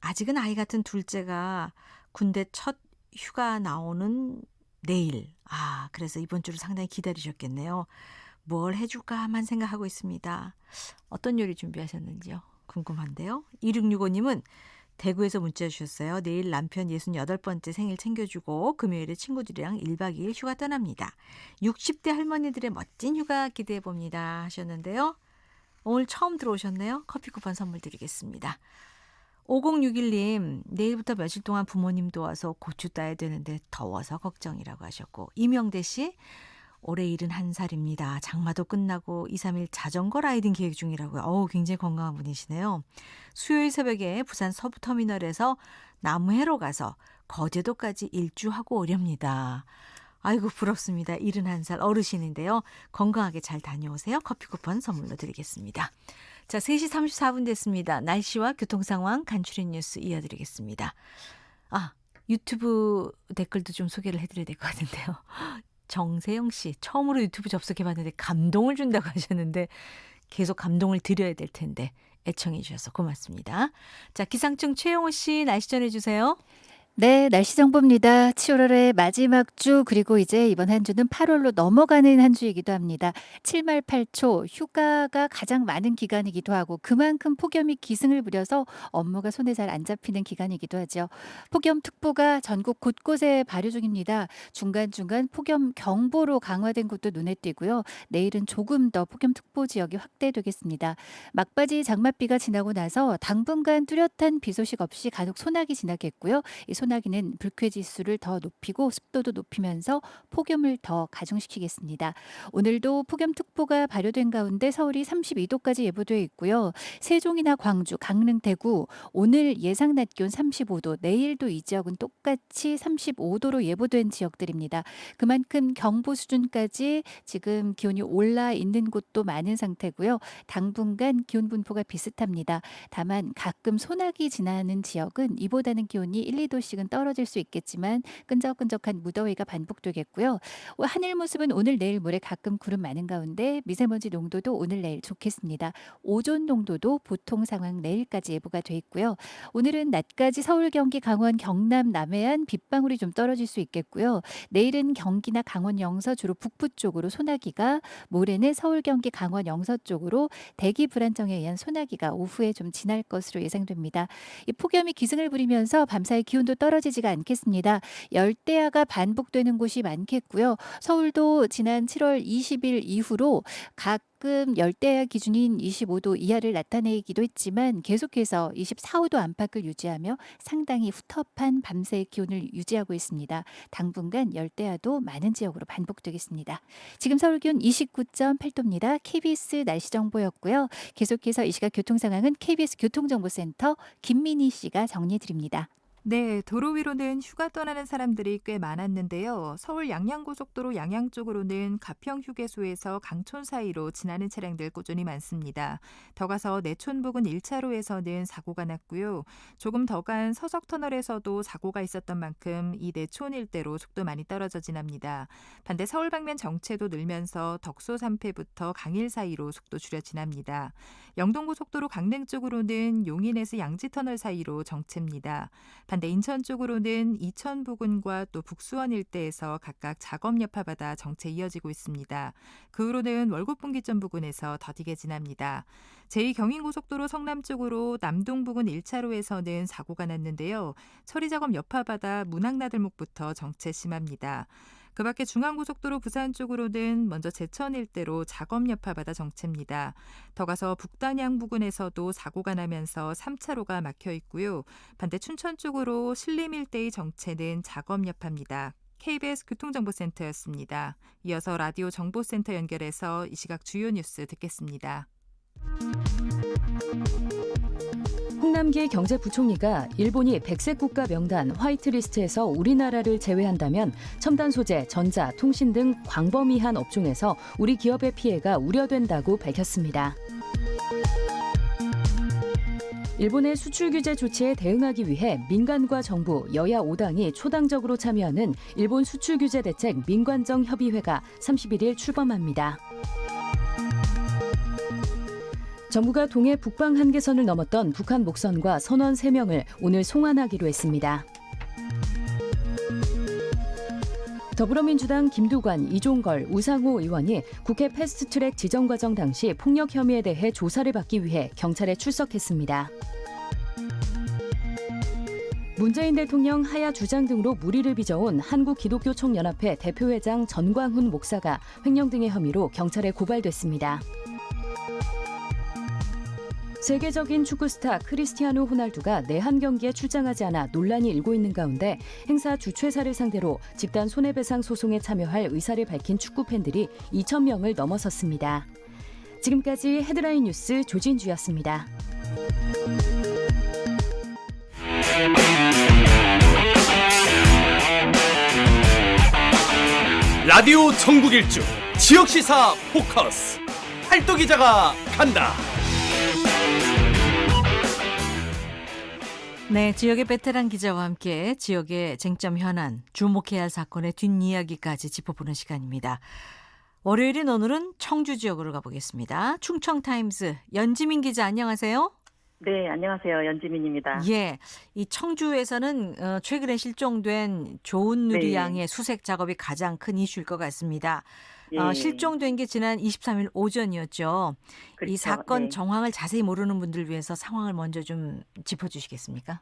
아직은 아이 같은 둘째가 군대 첫 휴가 나오는 내일. 그래서 이번 주를 상당히 기다리셨겠네요. 뭘 해줄까만 생각하고 있습니다. 어떤 요리 준비하셨는지요? 궁금한데요. 2665님은 대구에서 문자 주셨어요. 내일 남편 68번째 생일 챙겨주고 금요일에 친구들이랑 1박 2일 휴가 떠납니다. 60대 할머니들의 멋진 휴가 기대해봅니다 하셨는데요. 오늘 처음 들어오셨네요. 커피 쿠폰 선물 드리겠습니다. 5061님, 내일부터 며칠 동안 부모님 도와서 고추 따야 되는데 더워서 걱정이라고 하셨고, 이명대 씨, 올해 71살입니다. 장마도 끝나고 2, 3일 자전거 라이딩 계획 중이라고요. 굉장히 건강한 분이시네요. 수요일 새벽에 부산 서부터미널에서 나무해로 가서 거제도까지 일주하고 오렵니다. 아이고 부럽습니다. 71살 어르신인데요. 건강하게 잘 다녀오세요. 커피 쿠폰 선물로 드리겠습니다. 자, 3시 34분 됐습니다. 날씨와 교통 상황 간추린 뉴스 이어드리겠습니다. 유튜브 댓글도 좀 소개를 해드려야 될 것 같은데요. 정세영 씨, 처음으로 유튜브 접속해봤는데 감동을 준다고 하셨는데 계속 감동을 드려야 될 텐데 애청해 주셔서 고맙습니다. 자, 기상청 최영호 씨 날씨 전해주세요. 네, 날씨 정보입니다. 7월의 마지막 주 그리고 이제 이번 한 주는 8월로 넘어가는 한 주이기도 합니다. 7말 8초 휴가가 가장 많은 기간이기도 하고 그만큼 폭염이 기승을 부려서 업무가 손에 잘 안 잡히는 기간이기도 하죠. 폭염특보가 전국 곳곳에 발효 중입니다. 중간중간 폭염 경보로 강화된 곳도 눈에 띄고요. 내일은 조금 더 폭염특보 지역이 확대되겠습니다. 막바지 장맛비가 지나고 나서 당분간 뚜렷한 비 소식 없이 간혹 소나기 지나겠고요. 이 소나기는 불쾌지수를 더 높이고 습도도 높이면서 폭염을 더 가중시키겠습니다. 오늘도 폭염특보가 발효된 가운데 서울이 32도까지 예보되어 있고요. 세종이나 광주, 강릉, 대구 오늘 예상 낮 기온 35도, 내일도 이 지역은 똑같이 35도로 예보된 지역들입니다. 그만큼 경보 수준까지 지금 기온이 올라 있는 곳도 많은 상태고요. 당분간 기온 분포가 비슷합니다. 다만 가끔 소나기 지나는 지역은 이보다는 기온이 1, 2도씩은 떨어질 수 있겠지만 끈적끈적한 무더위가 반복되겠고요. 하늘 모습은 오늘 내일 모레 가끔 구름 많은 가운데 미세먼지 농도도 오늘 내일 좋겠습니다. 오존 농도도 보통 상황 내일까지 예보가 돼 있고요. 오늘은 낮까지 서울, 경기, 강원, 경남, 남해안 빗방울이 좀 떨어질 수 있겠고요. 내일은 경기나 강원, 영서 주로 북부 쪽으로 소나기가, 모레는 서울, 경기, 강원, 영서 쪽으로 대기 불안정에 의한 소나기가 오후에 좀 지날 것으로 예상됩니다. 이 폭염이 기승을 부리면서 밤사이 기온도 떨어지지가 않겠습니다. 열대야가 반복되는 곳이 많겠고요. 서울도 지난 7월 20일 이후로 가끔 열대야 기준인 25도 이하를 나타내기도 했지만 계속해서 24, 5도 안팎을 유지하며 상당히 후텁한 밤새 기온을 유지하고 있습니다. 당분간 열대야도 많은 지역으로 반복되겠습니다. 지금 서울 기온 29.8도입니다. KBS 날씨 정보였고요. 계속해서 이 시각 교통 상황은 KBS 교통정보센터 김민희 씨가 정리해 드립니다. 네, 도로 위로는 휴가 떠나는 사람들이 꽤 많았는데요. 서울 양양고속도로 양양 쪽으로는 가평 휴게소에서 강촌 사이로 지나는 차량들 꾸준히 많습니다. 더 가서 내촌 부근 1차로에서는 사고가 났고요. 조금 더 간 서석터널에서도 사고가 있었던 만큼 이 내촌 일대로 속도 많이 떨어져 지납니다. 반대 서울 방면 정체도 늘면서 덕소 3패부터 강일 사이로 속도 줄여 지납니다. 영동고속도로 강릉 쪽으로는 용인에서 양지터널 사이로 정체입니다. 반대 인천 쪽으로는 이천 부근과 또 북수원 일대에서 각각 작업 여파받아 정체 이어지고 있습니다. 그 후로는 월곡분기점 부근에서 더디게 지납니다. 제2경인고속도로 성남 쪽으로 남동 부근 1차로에서는 사고가 났는데요. 처리 작업 여파받아 문학나들목부터 정체 심합니다. 그 밖에 중앙고속도로 부산 쪽으로는 먼저 제천 일대로 작업 여파받아 정체입니다. 더 가서 북단양 부근에서도 사고가 나면서 3차로가 막혀 있고요. 반대 춘천 쪽으로 신림 일대의 정체는 작업 여파입니다. KBS 교통정보센터였습니다. 이어서 라디오 정보센터 연결해서 이 시각 주요 뉴스 듣겠습니다. 홍남기 경제부총리가 일본이 백색 국가 명단 화이트리스트에서 우리나라를 제외한다면 첨단 소재, 전자, 통신 등 광범위한 업종에서 우리 기업의 피해가 우려된다고 밝혔습니다. 일본의 수출 규제 조치에 대응하기 위해 민간과 정부, 여야 5당이 초당적으로 참여하는 일본 수출 규제 대책 민관정 협의회가 31일 출범합니다. 정부가 동해 북방 한계선을 넘었던 북한 목선과 선원 3명을 오늘 송환하기로 했습니다. 더불어민주당 김두관, 이종걸, 우상호 의원이 국회 패스트트랙 지정 과정 당시 폭력 혐의에 대해 조사를 받기 위해 경찰에 출석했습니다. 문재인 대통령 하야 주장 등으로 물의를 빚어온 한국기독교총연합회 대표회장 전광훈 목사가 횡령 등의 혐의로 경찰에 고발됐습니다. 세계적인 축구 스타 크리스티아노 호날두가 내한 경기에 출장하지 않아 논란이 일고 있는 가운데 행사 주최사를 상대로 집단 손해배상 소송에 참여할 의사를 밝힌 축구 팬들이 2,000명을 넘어섰습니다. 지금까지 헤드라인 뉴스 조진주였습니다. 라디오 전국일주 지역시사 포커스 팔도기자가 간다. 네, 지역의 베테랑 기자와 함께 지역의 쟁점 현안, 주목해야 할 사건의 뒷이야기까지 짚어보는 시간입니다. 월요일인 오늘은 청주 지역으로 가보겠습니다. 충청타임스 연지민 기자 안녕하세요. 네, 안녕하세요. 연지민입니다. 예, 이 청주에서는 최근에 실종된 조은누리 양의 수색 작업이 가장 큰 이슈일 것 같습니다. 예. 실종된 게 지난 23일 오전이었죠. 그렇죠. 이 사건 네. 정황을 자세히 모르는 분들 위해서 상황을 먼저 좀 짚어주시겠습니까?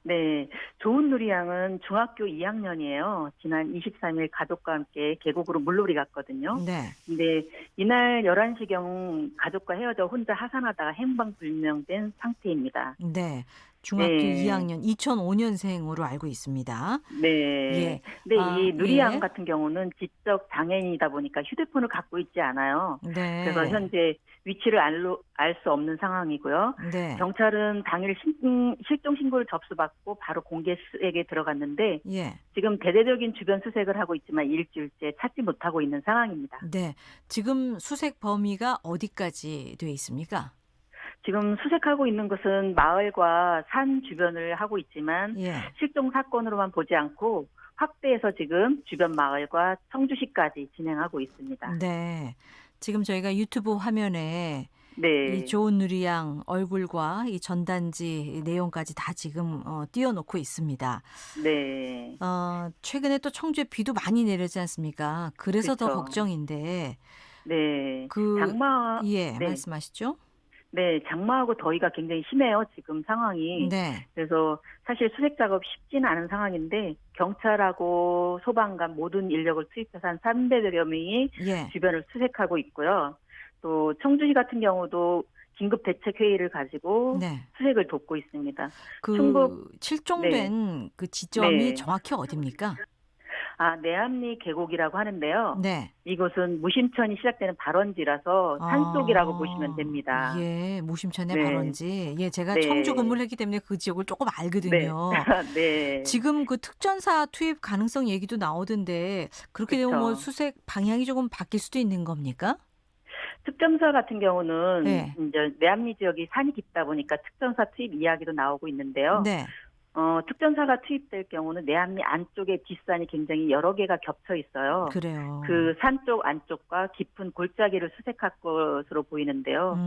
네, 조은누리 양은 중학교 2학년이에요. 지난 23일 가족과 함께 계곡으로 물놀이 갔거든요. 네. 근데 이날 11시경 가족과 헤어져 혼자 하산하다가 행방불명된 상태입니다. 네. 중학교 네. 2학년 2005년생으로 알고 있습니다. 네. 예. 근데 이 누리 양 예. 같은 경우는 지적 장애인이다 보니까 휴대폰을 갖고 있지 않아요. 네. 그래서 현재 위치를 알 수 없는 상황이고요. 네. 경찰은 당일 실종 신고를 접수받고 바로 공개 수색에 들어갔는데 예. 지금 대대적인 주변 수색을 하고 있지만 일주일째 찾지 못하고 있는 상황입니다. 네. 지금 수색 범위가 어디까지 돼 있습니까? 지금 수색하고 있는 것은 마을과 산 주변을 하고 있지만 예. 실종 사건으로만 보지 않고 확대해서 지금 주변 마을과 청주시까지 진행하고 있습니다. 네. 지금 저희가 유튜브 화면에 네. 이 조은누리 양 얼굴과 이 전단지 내용까지 다 지금 띄워놓고 있습니다. 네. 최근에 또 청주에 비도 많이 내리지 않습니까? 그래서 더 그렇죠. 걱정인데. 네. 예, 네. 말씀하시죠. 네, 장마하고 더위가 굉장히 심해요, 지금 상황이. 네. 그래서 사실 수색 작업 쉽지는 않은 상황인데 경찰하고 소방관 모든 인력을 투입해서 한 300여여 명이 예. 주변을 수색하고 있고요. 또 청주시 같은 경우도 긴급 대책 회의를 가지고 네. 수색을 돕고 있습니다. 그 충북 실종된 네. 그 지점이 네. 정확히 어디입니까? 내암리 계곡이라고 하는데요. 네. 이곳은 무심천이 시작되는 발원지라서 산속이라고 보시면 됩니다. 예, 무심천의 네. 발원지. 예, 제가 네. 청주 근무를 했기 때문에 그 지역을 조금 알거든요. 네. 지금 그 특전사 투입 가능성 얘기도 나오던데 그렇게 되면 뭐 그쵸. 수색 방향이 조금 바뀔 수도 있는 겁니까? 특전사 같은 경우는 네. 이제 내암리 지역이 산이 깊다 보니까 특전사 투입 이야기도 나오고 있는데요. 네. 특전사가 투입될 경우는 내암리 안쪽에 뒷산이 굉장히 여러 개가 겹쳐 있어요. 그래요. 그 산 쪽 안쪽과 깊은 골짜기를 수색할 것으로 보이는데요.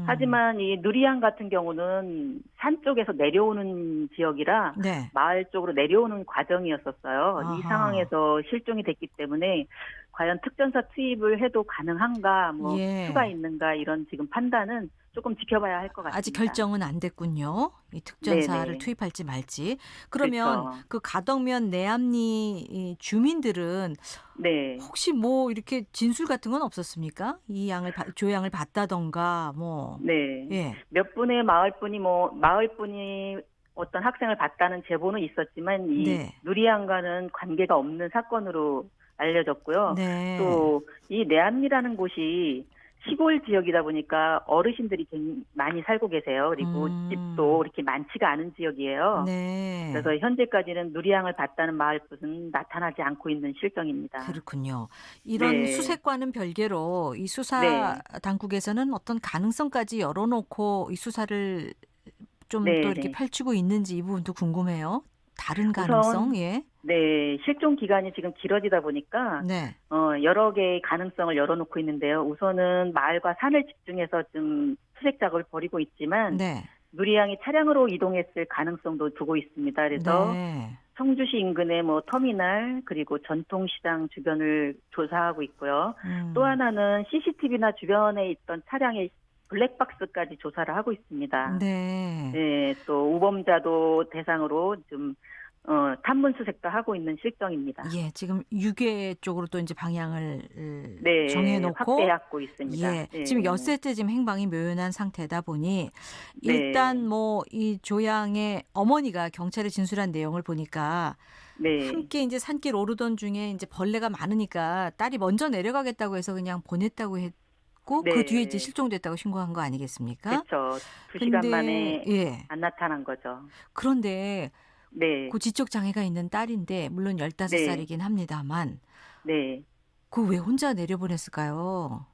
하지만 이 누리양 같은 경우는 산 쪽에서 내려오는 지역이라 네. 마을 쪽으로 내려오는 과정이었었어요. 이 아하. 상황에서 실종이 됐기 때문에 과연 특전사 투입을 해도 가능한가, 뭐 예. 수가 있는가 이런 지금 판단은 조금 지켜봐야 할 것 같습니다. 아직 결정은 안 됐군요. 이 특전사를 네네. 투입할지 말지. 그러면 그렇죠. 그 가덕면 내암리 이 주민들은 네. 혹시 뭐 이렇게 진술 같은 건 없었습니까? 이 양을 조양을 봤다던가 뭐. 네. 예. 몇 분의 마을분이 어떤 학생을 봤다는 제보는 있었지만 이 네. 누리양과는 관계가 없는 사건으로 알려졌고요. 네. 또 이 내암리라는 곳이 시골 지역이다 보니까 어르신들이 많이 살고 계세요. 그리고 집도 이렇게 많지가 않은 지역이에요. 네. 그래서 현재까지는 누리양을 봤다는 마을분은 나타나지 않고 있는 실정입니다. 그렇군요. 이런 네. 수색과는 별개로 이 수사 네. 당국에서는 어떤 가능성까지 열어놓고 이 수사를 좀 또 네, 이렇게 네. 펼치고 있는지 이 부분도 궁금해요. 다른 가능성? 예. 네, 실종 기간이 지금 길어지다 보니까 네. 여러 개의 가능성을 열어놓고 있는데요. 우선은 마을과 산을 집중해서 좀 수색 작업을 벌이고 있지만 네. 누리양이 차량으로 이동했을 가능성도 두고 있습니다. 그래서 네. 청주시 인근의 뭐 터미널 그리고 전통시장 주변을 조사하고 있고요. 또 하나는 CCTV나 주변에 있던 차량의 블랙박스까지 조사를 하고 있습니다. 네. 네, 또 우범자도 대상으로 좀 탐문 수색도 하고 있는 실정입니다. 예, 지금 유괴 쪽으로 또 이제 방향을 네, 정해놓고 확대하고 있습니다. 예, 네. 지금 엿새째 지금 행방이 묘연한 상태다 보니 네. 일단 뭐 이 조양의 어머니가 경찰에 진술한 내용을 보니까 네. 함께 이제 산길 오르던 중에 이제 벌레가 많으니까 딸이 먼저 내려가겠다고 해서 그냥 보냈다고 했고 네. 그 뒤에 이제 실종됐다고 신고한 거 아니겠습니까? 그렇죠. 2시간 근데, 만에 예. 안 나타난 거죠. 그런데 네. 그 지적 장애가 있는 딸인데 물론 15살이긴 합니다만 네. 그 왜 혼자 내려보냈을까요?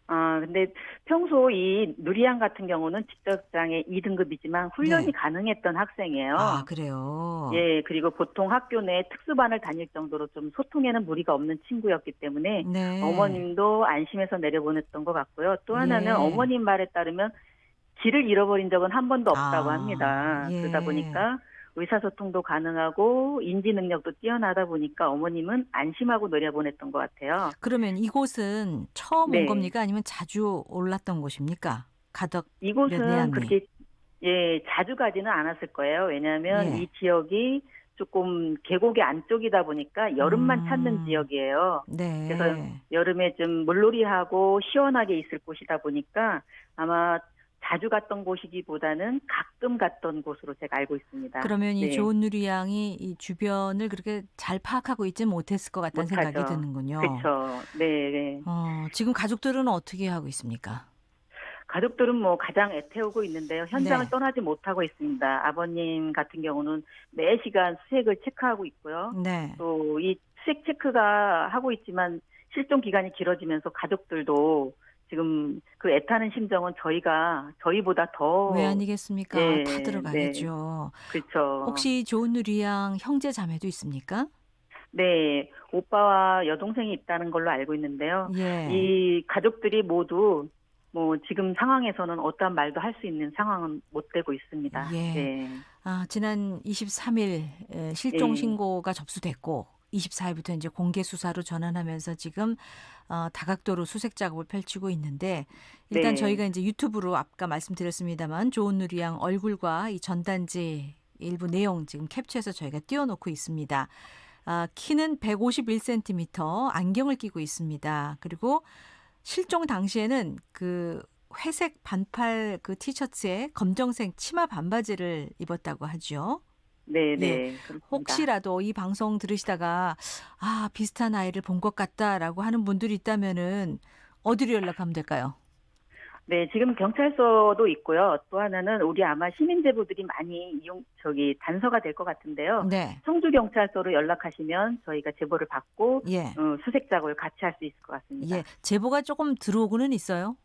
근데 평소 이 누리양 같은 경우는 지적장애 2등급이지만 훈련이 네. 가능했던 학생이에요. 아, 그래요? 예, 그리고 보통 학교 내 특수반을 다닐 정도로 좀 소통에는 무리가 없는 친구였기 때문에 네. 어머님도 안심해서 내려보냈던 것 같고요. 또 하나는 예. 어머님 말에 따르면 길을 잃어버린 적은 한 번도 없다고 합니다. 예. 그러다 보니까 의사소통도 가능하고 인지 능력도 뛰어나다 보니까 어머님은 안심하고 내려보냈던 것 같아요. 그러면 이곳은 처음 네. 온 겁니까? 아니면 자주 올랐던 곳입니까? 가덕 이곳은 내암리. 그렇게 자주 가지는 않았을 거예요. 왜냐하면 예. 이 지역이 조금 계곡의 안쪽이다 보니까 여름만 찾는 지역이에요. 네. 그래서 여름에 좀 물놀이하고 시원하게 있을 곳이다 보니까 아마 자주 갔던 곳이기보다는 가끔 갔던 곳으로 제가 알고 있습니다. 그러면 이 네. 좋은 누리양이 이 주변을 그렇게 잘 파악하고 있지 못했을 것 같다는 못하죠. 생각이 드는군요. 그렇죠. 네, 네. 지금 가족들은 어떻게 하고 있습니까? 가족들은 뭐 가장 애태우고 있는데요. 현장을 네. 떠나지 못하고 있습니다. 아버님 같은 경우는 매 시간 수색을 체크하고 있고요. 네. 또 이 수색 체크가 하고 있지만 실종 기간이 길어지면서 가족들도 지금 그 애타는 심정은 저희보다 더 왜 아니겠습니까? 네, 다 들어가겠죠. 그렇죠. 혹시 좋은 누리양 형제 자매도 있습니까? 네, 오빠와 여동생이 있다는 걸로 알고 있는데요. 예. 이 가족들이 모두 뭐 지금 상황에서는 어떠한 말도 할 수 있는 상황은 못 되고 있습니다. 예. 네. 지난 23일 실종 예. 신고가 접수됐고 24일부터 이제 공개 수사로 전환하면서 지금 다각도로 수색 작업을 펼치고 있는데 일단 네. 저희가 이제 유튜브로 아까 말씀드렸습니다만 좋은 누리양 얼굴과 이 전단지 일부 내용 지금 캡처해서 저희가 띄워놓고 있습니다. 키는 151cm, 안경을 끼고 있습니다. 그리고 실종 당시에는 그 회색 반팔 그 티셔츠에 검정색 치마 반바지를 입었다고 하죠. 네, 네. 예. 그렇습니다. 혹시라도 이 방송 들으시다가 아, 비슷한 아이를 본 것 같다라고 하는 분들이 있다면은 어디로 연락하면 될까요? 네, 지금 경찰서도 있고요. 또 하나는 우리 아마 시민 제보들이 많이 단서가 될 것 같은데요. 네. 청주 경찰서로 연락하시면 저희가 제보를 받고 예. 수색 작업을 같이 할 수 있을 것 같습니다. 예. 제보가 조금 들어오고는 있어요.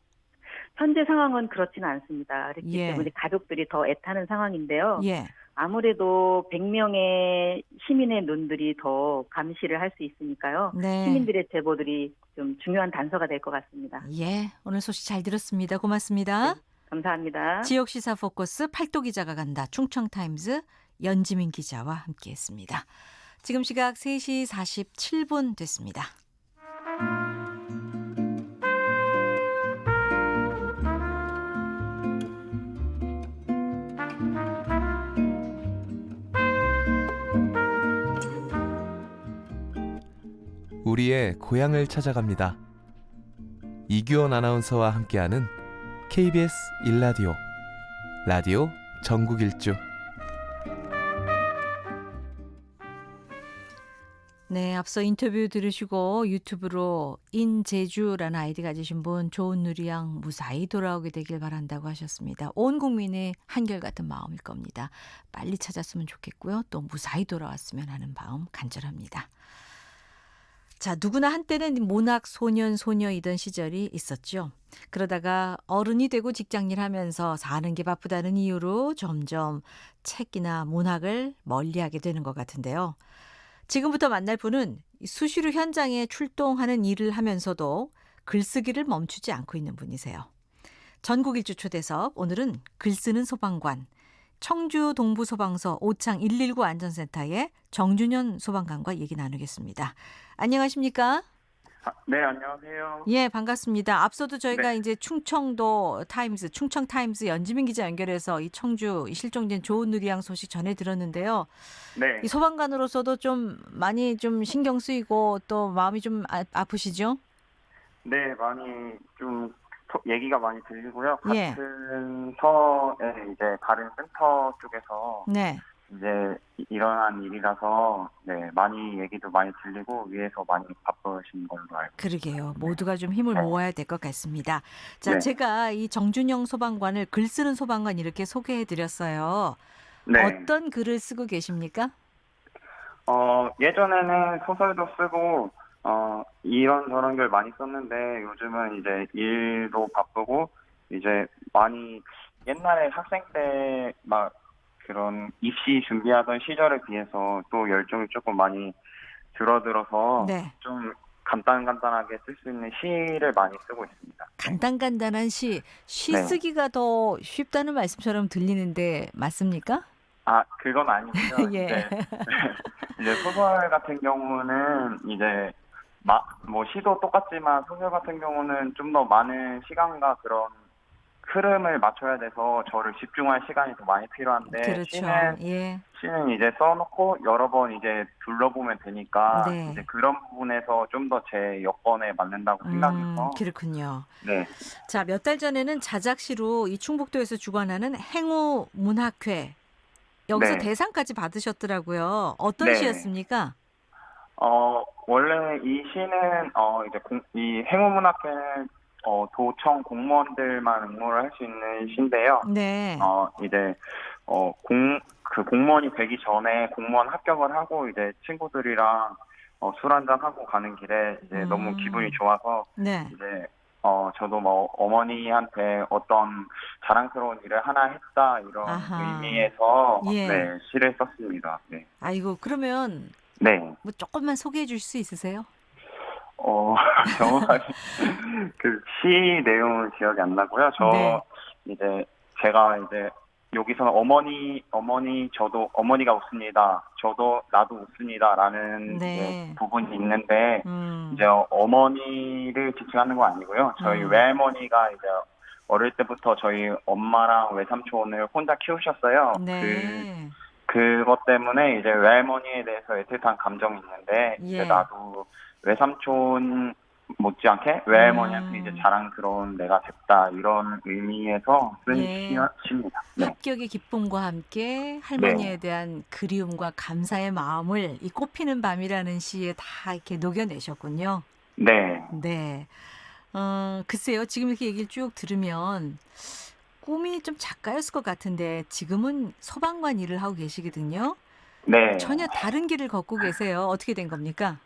현재 상황은 그렇지는 않습니다. 그렇기 예. 때문에 가족들이 더 애타는 상황인데요. 예. 아무래도 100명의 시민의 눈들이 더 감시를 할 수 있으니까요. 네. 시민들의 제보들이 좀 중요한 단서가 될 것 같습니다. 예. 오늘 소식 잘 들었습니다. 고맙습니다. 감사합니다. 지역시사 포커스 팔도 기자가 간다. 충청타임즈 연지민 기자와 함께했습니다. 지금 시각 3시 47분 됐습니다. 우리의 고향을 찾아갑니다. 이규원 아나운서와 함께하는 KBS 1라디오 라디오 전국 일주. 네, 앞서 인터뷰 들으시고 유튜브로 인제주라는 아이디 가지신 분 좋은 누리양 무사히 돌아오게 되길 바란다고 하셨습니다. 온 국민의 한결같은 마음일 겁니다. 빨리 찾았으면 좋겠고요. 또 무사히 돌아왔으면 하는 마음 간절합니다. 자, 누구나 한때는 모낙 소년 소녀이던 시절이 있었죠. 그러다가 어른이 되고 직장일 하면서 사는 게 바쁘다는 이유로 점점 책이나 문학을 멀리하게 되는 것 같은데요. 지금부터 만날 분은 수시로 현장에 출동하는 일을 하면서도 글쓰기를 멈추지 않고 있는 분이세요. 전국 일주 초대석, 오늘은 글쓰는 소방관, 청주 동부소방서 오창 119 안전센터의 정준현 소방관과 얘기 나누겠습니다. 안녕하십니까? 네, 안녕하세요. 예, 반갑습니다. 앞서도 저희가 네. 이제 충청도 타임즈, 충청타임즈 연지민 기자 연결해서 이 청주 실종된 좋은 누리양 소식 전해 들었는데요. 네. 이 소방관으로서도 좀 많이 좀 신경 쓰이고 또 마음이 좀 아프시죠? 네, 많이 좀 얘기가 많이 들리고요. 예. 같은 터에 이제 다른 센터 쪽에서 네. 이제 일어난 일이라서 네, 많이 얘기도 많이 들리고 위에서 많이 바쁘신 걸로 알고. 그러게요. 모두가 좀 힘을 네. 모아야 될 것 같습니다. 자, 네. 제가 이 정준영 소방관을 글 쓰는 소방관 이렇게 소개해 드렸어요. 네. 어떤 글을 쓰고 계십니까? 예전에는 소설도 쓰고 이런저런 글 많이 썼는데 요즘은 이제 일도 바쁘고 이제 많이 옛날에 학생 때 막 그런 입시 준비하던 시절에 비해서 또 열정이 조금 많이 줄어들어서 네. 좀 간단하게 쓸 수 있는 시를 많이 쓰고 있습니다. 간단한 시 네. 쓰기가 더 쉽다는 말씀처럼 들리는데 맞습니까? 아, 그건 아니고요. 예. 이제 소설 같은 경우는 이제 뭐 시도 똑같지만 소설 같은 경우는 좀 더 많은 시간과 그런 흐름을 맞춰야 돼서 저를 집중할 시간이 더 많이 필요한데 그렇죠. 시는 이제 써놓고 여러 번 이제 둘러보면 되니까 네. 이제 그런 부분에서 좀 더 제 여건에 맞는다고 생각해서 그렇군요. 네. 자, 몇 달 전에는 자작시로 이 충북도에서 주관하는 행우 문학회 여기서 네. 대상까지 받으셨더라고요. 어떤 네. 시였습니까? 원래 이 시는 이제 이 행우문학회는 도청 공무원들만 응모를 할 수 있는 시인데요. 네. 이제 그 공무원이 되기 전에 공무원 합격을 하고 이제 친구들이랑 술 한잔 하고 가는 길에 이제 너무 기분이 좋아서 네. 이제 저도 뭐 어머니한테 어떤 자랑스러운 일을 하나 했다 이런 아하. 의미에서 예. 네, 시를 썼습니다. 네. 아이고, 그러면 네. 뭐 조금만 소개해 주실 수 있으세요? 정확하게 그 시 내용은 기억이 안 나고요. 네. 이제 제가 이제 여기서는 저도 어머니가 웃습니다. 저도 나도 웃습니다라는 네. 이제 부분이 있는데 이제 어머니를 지칭하는 건 아니고요. 저희 외할머니가 이제 어릴 때부터 저희 엄마랑 외삼촌을 혼자 키우셨어요. 네. 그것 때문에 이제 외할머니에 대해서 애틋한 감정이 있는데 예. 이제 나도 외삼촌 못지않게 외할머니한테 이제 자랑스러운 내가 됐다 이런 의미에서 쓴 예. 시입니다. 네. 합격의 기쁨과 함께 할머니에 대한 그리움과 감사의 마음을 이 꽃피는 밤이라는 시에 다 이렇게 녹여내셨군요. 네. 네. 글쎄요. 지금 이렇게 얘기를 쭉 들으면 꿈이 좀 작가였을 것 같은데 지금은 소방관 일을 하고 계시거든요. 네. 전혀 다른 길을 걷고 계세요. 어떻게 된 겁니까?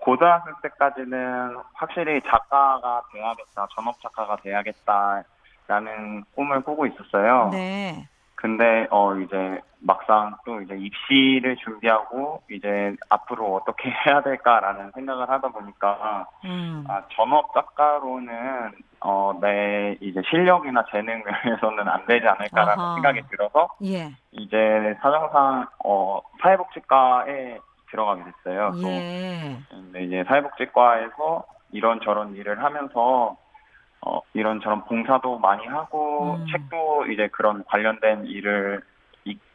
고등학생 때까지는 확실히 작가가 돼야겠다, 전업 작가가 돼야겠다라는 꿈을 꾸고 있었어요. 네. 근데 이제 막상 또 이제 입시를 준비하고 이제 앞으로 어떻게 해야 될까라는 생각을 하다 보니까 전업 작가로는 내 이제 실력이나 재능에서는 안 되지 않을까라는 아하. 생각이 들어서 예. 이제 사정상 사회복지과에 들어가게 됐어요. 예. 근데 이제 사회복지과에서 이런저런 일을 하면서 이런저런 봉사도 많이 하고 책도 이제 그런 관련된 일을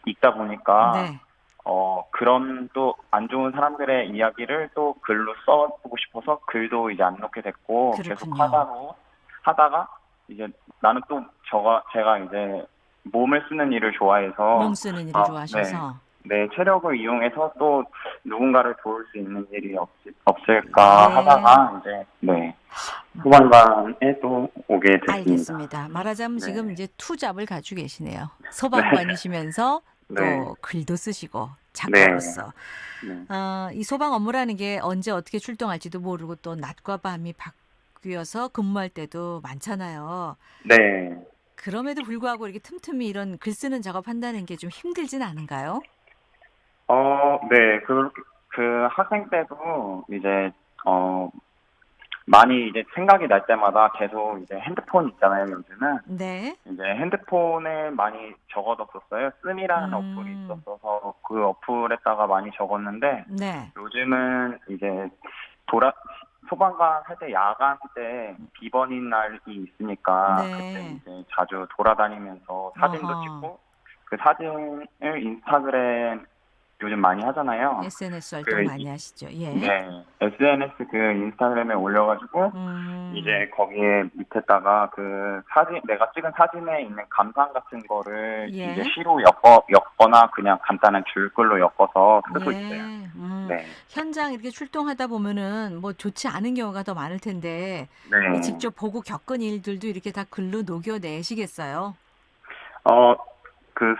읽다 보니까 네. 그런 또 안 좋은 사람들의 이야기를 또 글로 써보고 싶어서 글도 이제 안 넣게 됐고 계속 하다가 이제 나는 또 제가 이제 몸을 쓰는 일을 좋아해서 몸 쓰는 일을 좋아하셔서. 네, 체력을 이용해서 또 누군가를 도울 수 있는 일이 없을까 네. 하다가 이제 소방관에 또 오게 됐습니다. 알겠습니다. 말하자면 네. 지금 이제 투잡을 가지고 계시네요. 소방관이시면서 또 네. 글도 쓰시고 작가로서. 네. 이 소방 업무라는 게 언제 어떻게 출동할지도 모르고 또 낮과 밤이 바뀌어서 근무할 때도 많잖아요. 네. 그럼에도 불구하고 이렇게 틈틈이 이런 글 쓰는 작업한다는 게 좀 힘들진 않은가요? 네. 그 학생 때도 이제 많이 이제 생각이 날 때마다 계속 이제 핸드폰 있잖아요, 요즘은. 네. 이제 핸드폰에 많이 적어뒀었어요. 씀이라는 어플이 있었어서 그 어플에다가 많이 적었는데 네. 요즘은 이제 소방관 할 때 야간 때 비번인 날이 있으니까 네. 그때 이제 자주 돌아다니면서 사진도 어허. 찍고 그 사진을 인스타그램 요즘 많이 하잖아요. SNS 활동 많이 하시죠. 예. 네, SNS 그 인스타그램에 올려가지고 이제 거기에 밑에다가 그 내가 찍은 사진에 있는 감상 같은 거를 예. 이제 시로 엮거나 그냥 간단한 줄글로 엮어서 쓰고 예. 있어요. 네. 현장 이렇게 출동하다 보면은 뭐 좋지 않은 경우가 더 많을 텐데 네. 이 직접 보고 겪은 일들도 이렇게 다 글로 녹여내시겠어요?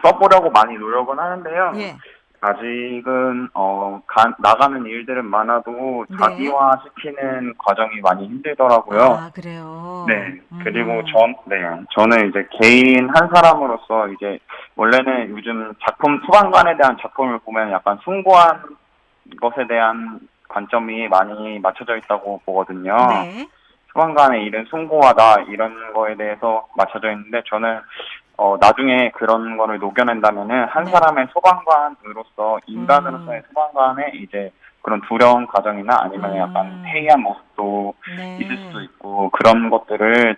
써보려고 많이 노력은 하는데요. 예. 아직은 나가는 일들은 많아도 네. 자기화 시키는 과정이 많이 힘들더라고요. 아, 그래요? 네. 그리고 저는 이제 개인 한 사람으로서 이제 원래는 요즘 소방관에 대한 작품을 보면 약간 숭고한 것에 대한 관점이 많이 맞춰져 있다고 보거든요. 네. 소방관의 일은 숭고하다 이런 거에 대해서 맞춰져 있는데 저는 나중에 그런 거를 녹여낸다면은 한 사람의 소방관으로서 인간으로서의 소방관의 이제 그런 두려운 과정이나 아니면 약간 해이한 모습도 있을 수도 있고 그런 것들을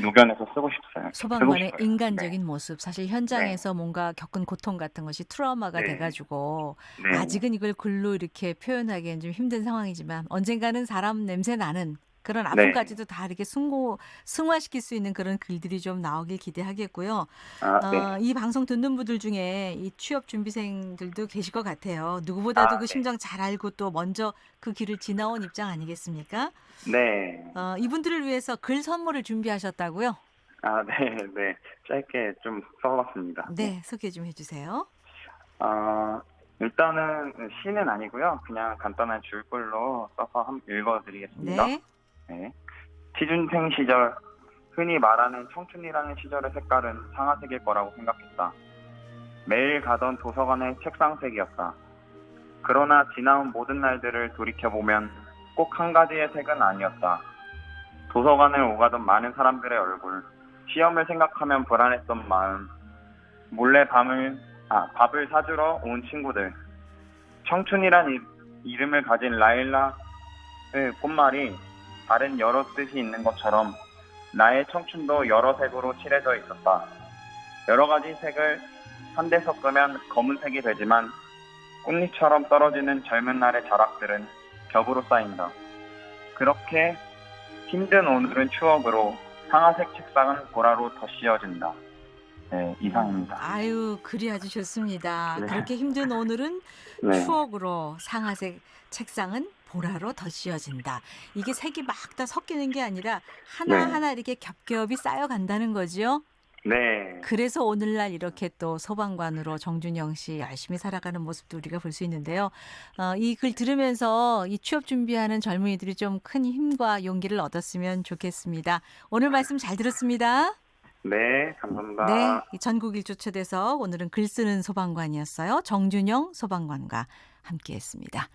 녹여내서 쓰고 싶어요. 소방관의 인간적인 모습, 사실 현장에서 뭔가 겪은 고통 같은 것이 트라우마가 돼가지고 아직은 이걸 글로 이렇게 표현하기엔 좀 힘든 상황이지만 언젠가는 사람 냄새 나는 그런 아픔까지도 다 이렇게 승화시킬 수 있는 그런 글들이 좀 나오길 기대하겠고요. 이 방송 듣는 분들 중에 이 취업 준비생들도 계실 것 같아요. 누구보다도 그 심정 잘 알고 또 먼저 그 길을 지나온 입장 아니겠습니까? 네. 이분들을 위해서 글 선물을 준비하셨다고요? 네. 짧게 좀 써봤습니다. 네, 소개 좀 해주세요. 일단은 시는 아니고요. 그냥 간단한 줄글로 써서 한번 읽어드리겠습니다. 네. 취준생 시절, 흔히 말하는 청춘이라는 시절의 색깔은 상아색일 거라고 생각했다. 매일 가던 도서관의 책상색이었다. 그러나 지나온 모든 날들을 돌이켜보면 꼭 한 가지의 색은 아니었다. 도서관을 오가던 많은 사람들의 얼굴, 시험을 생각하면 불안했던 마음, 몰래 밥을 사주러 온 친구들, 청춘이란 이름을 가진 라일락의 꽃말이 다른 여러 뜻이 있는 것처럼 나의 청춘도 여러 색으로 칠해져 있었다. 여러 가지 색을 한데 섞으면 검은색이 되지만 꽃잎처럼 떨어지는 젊은 날의 자락들은 겹으로 쌓인다. 그렇게 힘든 오늘은 추억으로 상아색 책상은 보라로 더 씌워진다. 네, 이상입니다. 아유, 글이 아주 좋습니다. 네. 그렇게 힘든 오늘은 네. 추억으로 상아색 책상은 보라로 더 씌워진다. 이게 색이 막 다 섞이는 게 아니라 하나하나 이렇게 겹겹이 쌓여간다는 거죠. 네. 그래서 오늘날 이렇게 또 소방관으로 정준영 씨 열심히 살아가는 모습도 우리가 볼 수 있는데요. 이 글 들으면서 이 취업 준비하는 젊은이들이 좀 큰 힘과 용기를 얻었으면 좋겠습니다. 오늘 말씀 잘 들었습니다. 네, 감사합니다. 네, 이 전국 일주 초대석 오늘은 글 쓰는 소방관이었어요. 정준영 소방관과 함께했습니다.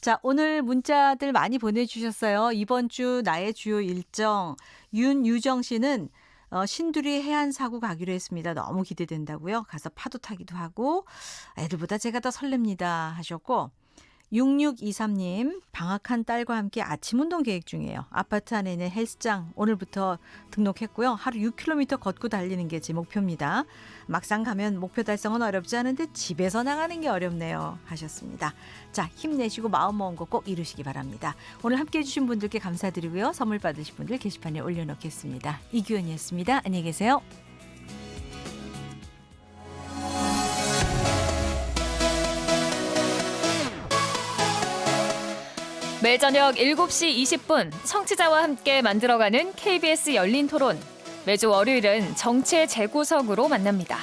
자, 오늘 문자들 많이 보내주셨어요. 이번 주 나의 주요 일정 윤유정 씨는 신두리 해안사구 가기로 했습니다. 너무 기대된다고요. 가서 파도 타기도 하고 애들보다 제가 더 설렙니다 하셨고 6623님 방학한 딸과 함께 아침 운동 계획 중이에요. 아파트 안에 있는 헬스장 오늘부터 등록했고요. 하루 6km 걷고 달리는 게 제 목표입니다. 막상 가면 목표 달성은 어렵지 않은데 집에서 나가는 게 어렵네요 하셨습니다. 자, 힘내시고 마음 먹은 거 꼭 이루시기 바랍니다. 오늘 함께해 주신 분들께 감사드리고요. 선물 받으실 분들 게시판에 올려놓겠습니다. 이규현이었습니다. 안녕히 계세요. 매일 저녁 7시 20분 청취자와 함께 만들어가는 KBS 열린 토론. 매주 월요일은 정치의 재구석으로 만납니다.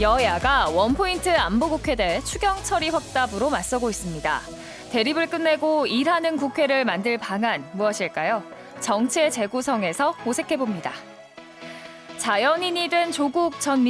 여야가 원포인트 안보 국회대 추경 처리 확답으로 맞서고 있습니다. 대립을 끝내고 일하는 국회를 만들 방안 무엇일까요? 정치의 재구성에서 모색해봅니다. 자연인이 된 조국 전